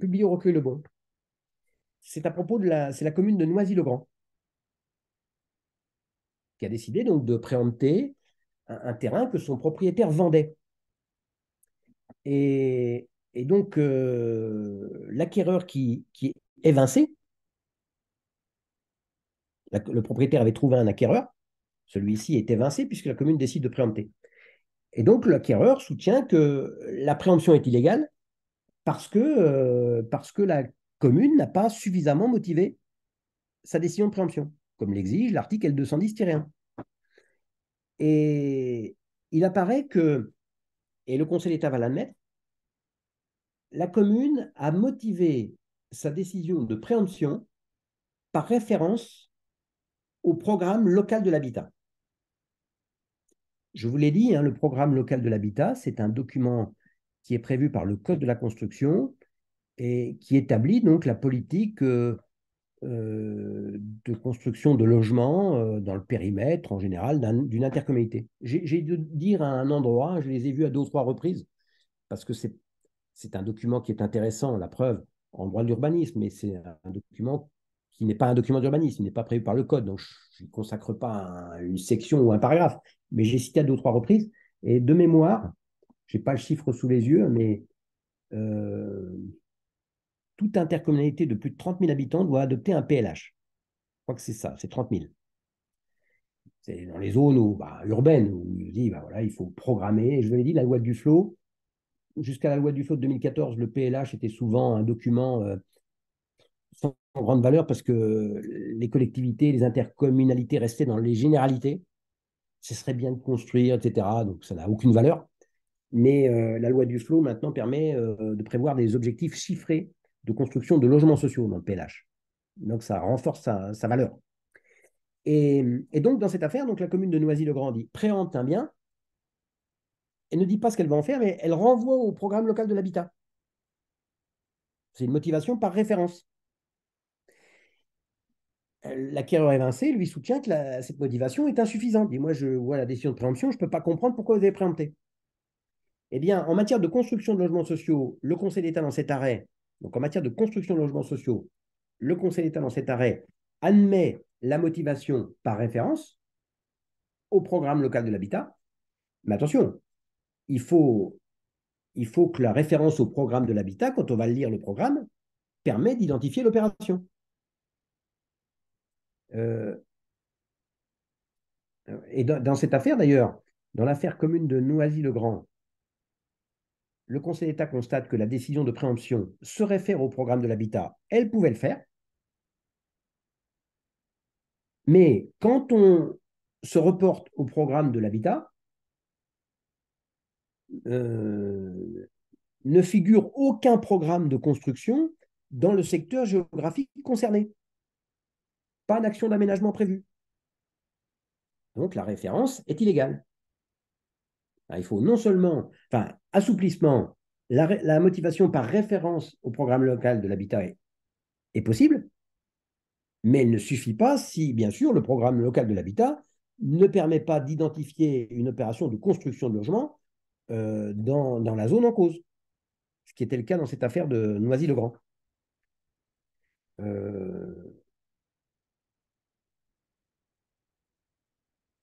publié au recueil Le Bon. C'est à propos c'est la commune de Noisy-le-Grand qui a décidé donc de préempter un terrain que son propriétaire vendait. Et donc, l'acquéreur qui est évincé, le propriétaire avait trouvé un acquéreur, celui-ci est évincé puisque la commune décide de préempter. Et donc, l'acquéreur soutient que la préemption est illégale parce que la commune n'a pas suffisamment motivé sa décision de préemption, comme l'exige l'article L210-1. Et il apparaît que, et le Conseil d'État va l'admettre, la commune a motivé sa décision de préemption par référence au programme local de l'habitat. Je vous l'ai dit, hein, le programme local de l'habitat, c'est un document qui est prévu par le Code de la construction et qui établit donc la politique de construction de logements dans le périmètre en général d'une intercommunalité. J'ai de dire à un endroit, je les ai vus à 2 ou 3 reprises, parce que c'est un document qui est intéressant, la preuve, en droit de l'urbanisme, mais c'est un document qui n'est pas un document d'urbanisme, il n'est pas prévu par le code, donc je ne consacre pas une section ou un paragraphe, mais j'ai cité à 2 ou 3 reprises, et de mémoire, je n'ai pas le chiffre sous les yeux, mais euh, toute intercommunalité de plus de 30 000 habitants doit adopter un PLH. Je crois que c'est ça, c'est 30 000. C'est dans les zones urbaines où il dit voilà, il faut programmer. Et je vous l'ai dit, la loi du Duflot, jusqu'à la loi du Duflot de 2014, le PLH était souvent un document sans grande valeur parce que les collectivités, les intercommunalités restaient dans les généralités. Ce serait bien de construire, etc. Donc ça n'a aucune valeur. Mais la loi du Duflot maintenant permet de prévoir des objectifs chiffrés de construction de logements sociaux dans le PLH. Donc ça renforce sa valeur. Et donc, dans cette affaire, donc, la commune de Noisy-le-Grand dit préempte un bien et ne dit pas ce qu'elle va en faire, mais elle renvoie au programme local de l'habitat. C'est une motivation par référence. L'acquéreur évincé lui soutient que cette motivation est insuffisante. Dit moi, je vois la décision de préemption, je ne peux pas comprendre pourquoi vous avez préempté. Eh bien, en matière de construction de logements sociaux, le Conseil d'État dans cet arrêt, donc en matière de construction de logements sociaux, le Conseil d'État dans cet arrêt admet la motivation par référence au programme local de l'habitat. Mais attention, il faut que la référence au programme de l'habitat, quand on va lire le programme, permet d'identifier l'opération. Euh, et dans cette affaire, d'ailleurs, dans l'affaire commune de Noisy-le-Grand, le Conseil d'État constate que la décision de préemption se réfère au programme de l'habitat. Elle pouvait le faire. Mais quand on se reporte au programme de l'habitat, ne figure aucun programme de construction dans le secteur géographique concerné. Pas d'action d'aménagement prévue. Donc la référence est illégale. Il faut non seulement, assouplissement, la motivation par référence au programme local de l'habitat est possible, mais elle ne suffit pas si, bien sûr, le programme local de l'habitat ne permet pas d'identifier une opération de construction de logement dans la zone en cause, ce qui était le cas dans cette affaire de Noisy-le-Grand.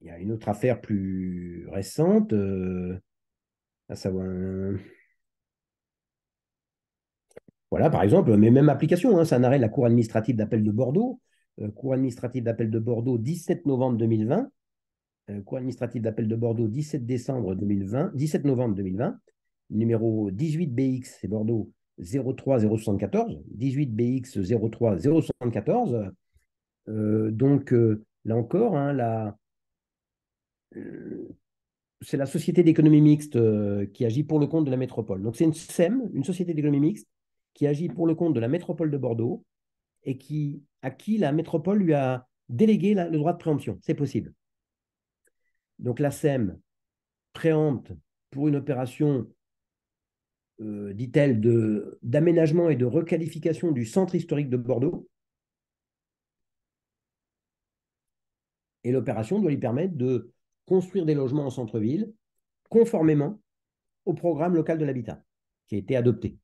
Il y a une autre affaire plus récente, à savoir, voilà, par exemple, mais même application, hein, c'est un arrêt de la Cour administrative d'appel de Bordeaux, Cour administrative d'appel de Bordeaux, 17 novembre 2020, Cour administrative d'appel de Bordeaux, 17 décembre 2020, 17 novembre 2020, numéro 18 BX, c'est Bordeaux, 03 074, 18 BX 03 074. Donc, là encore, hein, c'est la société d'économie mixte qui agit pour le compte de la métropole. Donc, c'est une SEM, une société d'économie mixte, qui agit pour le compte de la métropole de Bordeaux et à qui la métropole lui a délégué le droit de préemption. C'est possible. Donc, la SEM préempte pour une opération, dit-elle, d'aménagement et de requalification du centre historique de Bordeaux. Et l'opération doit lui permettre de construire des logements en centre-ville conformément au programme local de l'habitat qui a été adopté.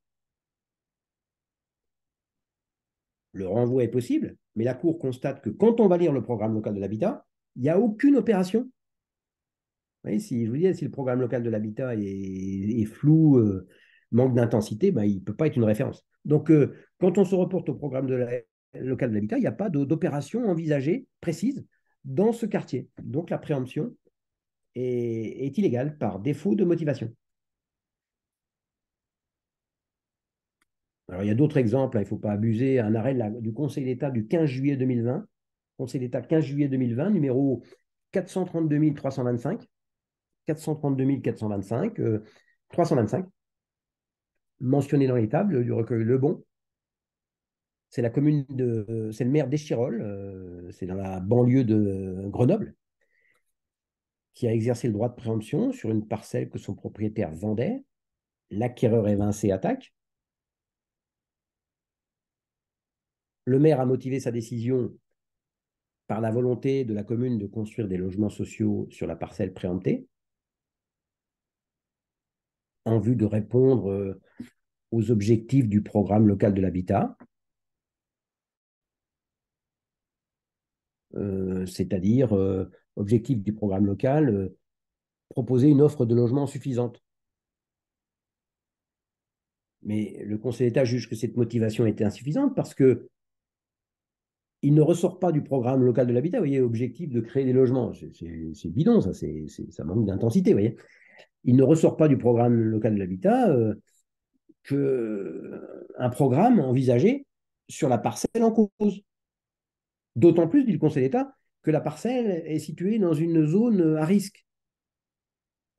Le renvoi est possible, mais la Cour constate que quand on va lire le programme local de l'habitat, il n'y a aucune opération. Vous voyez, si je vous dis, si le programme local de l'habitat est flou, manque d'intensité, ben, il ne peut pas être une référence. Donc, quand on se reporte au programme local de l'habitat, il n'y a pas d'opération envisagée précise dans ce quartier. Donc, la préemption est illégale par défaut de motivation. Alors, il y a d'autres exemples, hein, il ne faut pas abuser. Un arrêt du Conseil d'État du 15 juillet 2020, Conseil d'État 15 juillet 2020, numéro 432 325, 432 425, 325, mentionné dans les tables du recueil Le Bon. C'est c'est le maire d'Échirolles, c'est dans la banlieue de Grenoble, qui a exercé le droit de préemption sur une parcelle que son propriétaire vendait. L'acquéreur évincé attaque. Le maire a motivé sa décision par la volonté de la commune de construire des logements sociaux sur la parcelle préemptée, en vue de répondre aux objectifs du programme local de l'habitat, c'est-à-dire objectif du programme local, proposer une offre de logement suffisante. Mais le Conseil d'État juge que cette motivation était insuffisante parce que il ne ressort pas du programme local de l'habitat, vous voyez, objectif de créer des logements. C'est bidon, ça manque d'intensité, vous voyez. Il ne ressort pas du programme local de l'habitat qu'un programme envisagé sur la parcelle en cause. D'autant plus, dit le Conseil d'État, que la parcelle est située dans une zone à risque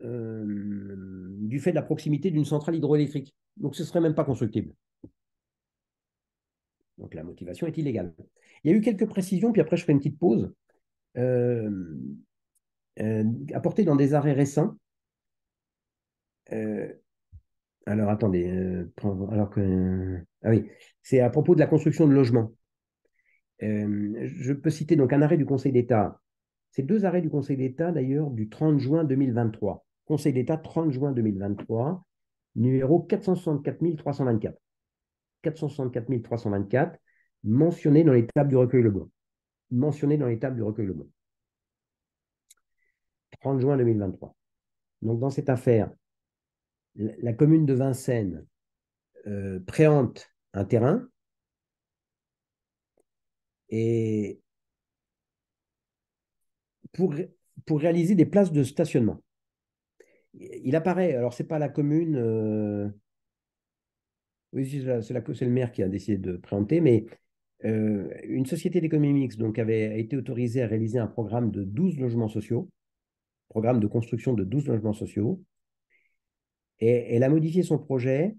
du fait de la proximité d'une centrale hydroélectrique. Donc, ce ne serait même pas constructible. Donc, la motivation est illégale. Il y a eu quelques précisions, puis après, je ferai une petite pause, euh, apportées dans des arrêts récents. Euh, alors, attendez. Ah oui, c'est à propos de la construction de logements. Je peux citer donc un arrêt du Conseil d'État. C'est deux arrêts du Conseil d'État, d'ailleurs, du 30 juin 2023. Conseil d'État 30 juin 2023, numéro 464 324. 464 324, mentionné dans les tables du recueil Le Bon. Mentionné dans les tables du recueil Le Bon. 30 juin 2023. Donc, dans cette affaire, la commune de Vincennes préempte un terrain et pour, pour réaliser des places de stationnement. Il apparaît, alors c'est pas la commune, oui, c'est le maire qui a décidé de préempter, mais une société d'économie mixte donc, avait été autorisée à réaliser un programme de 12 logements sociaux, programme de construction de 12 logements sociaux, et elle a modifié son projet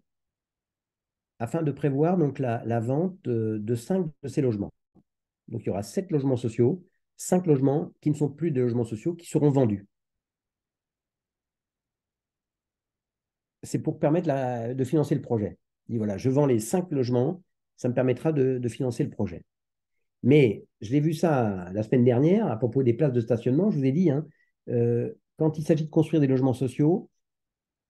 afin de prévoir donc, la vente de 5 de ces logements. Donc il y aura 7 logements sociaux, 5 logements qui ne sont plus des logements sociaux qui seront vendus. C'est pour permettre de financer le projet. Il dit voilà, je vends les 5 logements, ça me permettra de financer le projet. Mais je l'ai vu ça la semaine dernière à propos des places de stationnement. Je vous ai dit, hein, quand il s'agit de construire des logements sociaux,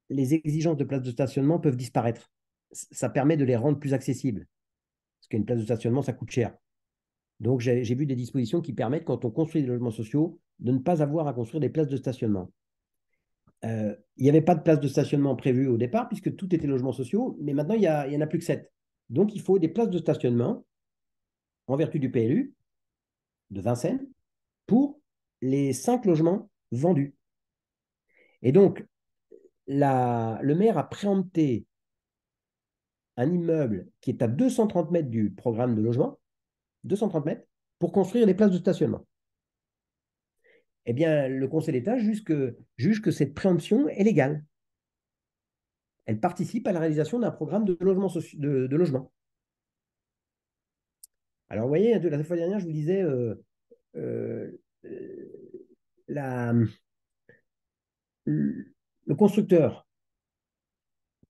les exigences de places de stationnement peuvent disparaître. Ça permet de les rendre plus accessibles. Parce qu'une place de stationnement, ça coûte cher. Donc, j'ai vu des dispositions qui permettent, quand on construit des logements sociaux, de ne pas avoir à construire des places de stationnement. Il n'y avait pas de places de stationnement prévues au départ, puisque tout était logements sociaux, mais maintenant, il n'y en a plus que 7. Donc, il faut des places de stationnement en vertu du PLU de Vincennes pour les 5 logements vendus. Et donc, le maire a préempté un immeuble qui est à 230 mètres du programme de logement, 230 mètres, pour construire les places de stationnement. Eh bien, le Conseil d'État juge que cette préemption est légale. Elle participe à la réalisation d'un programme de logement. Alors, vous voyez, la fois dernière, je vous disais, euh, la, le constructeur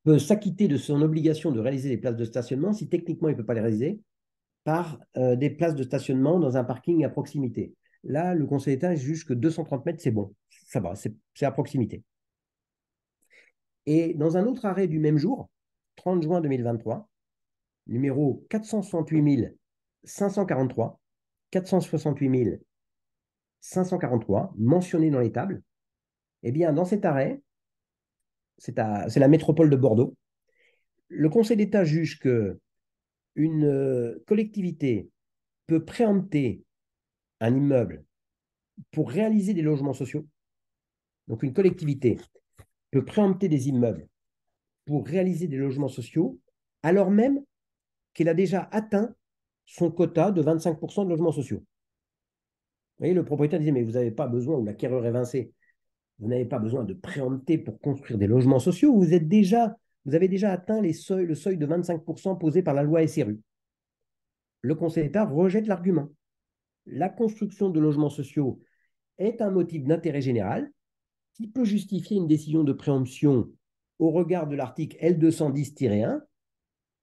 peut s'acquitter de son obligation de réaliser les places de stationnement si techniquement il ne peut pas les réaliser par des places de stationnement dans un parking à proximité. Là, le Conseil d'État juge que 230 mètres, c'est bon. Ça va, c'est à proximité. Et dans un autre arrêt du même jour, 30 juin 2023, numéro 468 543, 468 543, mentionné dans les tables, eh bien, dans cet arrêt, c'est la métropole de Bordeaux, le Conseil d'État juge que une collectivité peut préempter un immeuble pour réaliser des logements sociaux. Donc, une collectivité peut préempter des immeubles pour réaliser des logements sociaux, alors même qu'elle a déjà atteint son quota de 25% de logements sociaux. Vous voyez, le propriétaire disait, mais vous n'avez pas besoin, ou l'acquéreur évincé, vous n'avez pas besoin de préempter pour construire des logements sociaux, vous avez déjà atteint le seuil de 25% posé par la loi SRU. Le Conseil d'État rejette l'argument. La construction de logements sociaux est un motif d'intérêt général qui peut justifier une décision de préemption au regard de l'article L210-1,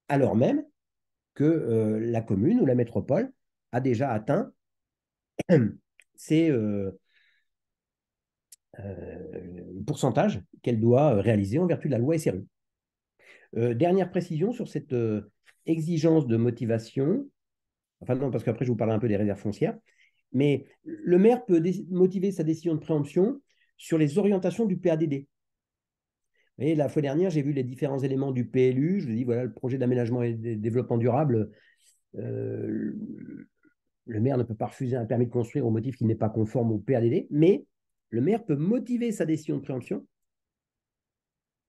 alors même que la commune ou la métropole a déjà atteint ces pourcentages qu'elle doit réaliser en vertu de la loi SRU. Dernière précision sur cette exigence de motivation, enfin non, parce qu'après je vous parlerai un peu des réserves foncières, mais le maire peut motiver sa décision de préemption sur les orientations du PADD. Vous voyez, la fois dernière, j'ai vu les différents éléments du PLU. Je vous dis, voilà, le projet d'aménagement et de développement durable. Euh, le maire ne peut pas refuser un permis de construire au motif qu'il n'est pas conforme au PADD, mais le maire peut motiver sa décision de préemption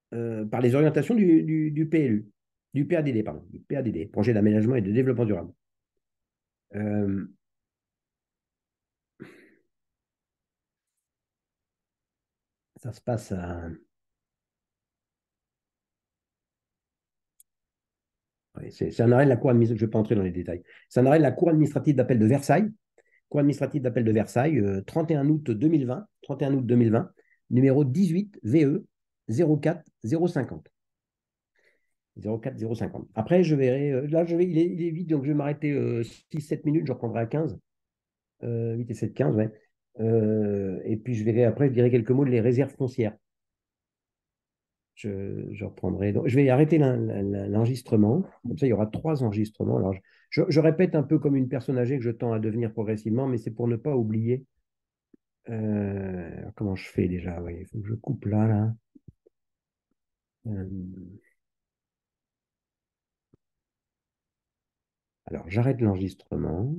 par les orientations du PLU, du PADD, pardon, du PADD, projet d'aménagement et de développement durable. Euh, ça se passe à. Ouais, c'est un arrêt de la Cour administrative, je ne vais pas entrer dans les détails. C'est un arrêt de la Cour administrative d'appel de Versailles, Cour administrative d'appel de Versailles, 31 août 2020, 31 août 2020, numéro 18 VE 04 050. 04 050. Après, je verrai. Là, il est vite, donc je vais m'arrêter 6-7 minutes, je reprendrai à 15. 8 et 7, 15, ouais. Et puis je verrai après, je dirai quelques mots de les réserves foncières. Je reprendrai. Donc, je vais arrêter l'enregistrement. Comme ça, il y aura 3 enregistrements. Alors, je répète un peu comme une personne âgée que je tends à devenir progressivement, mais c'est pour ne pas oublier. Comment je fais déjà? Oui, il faut que je coupe là, là. Alors, j'arrête l'enregistrement.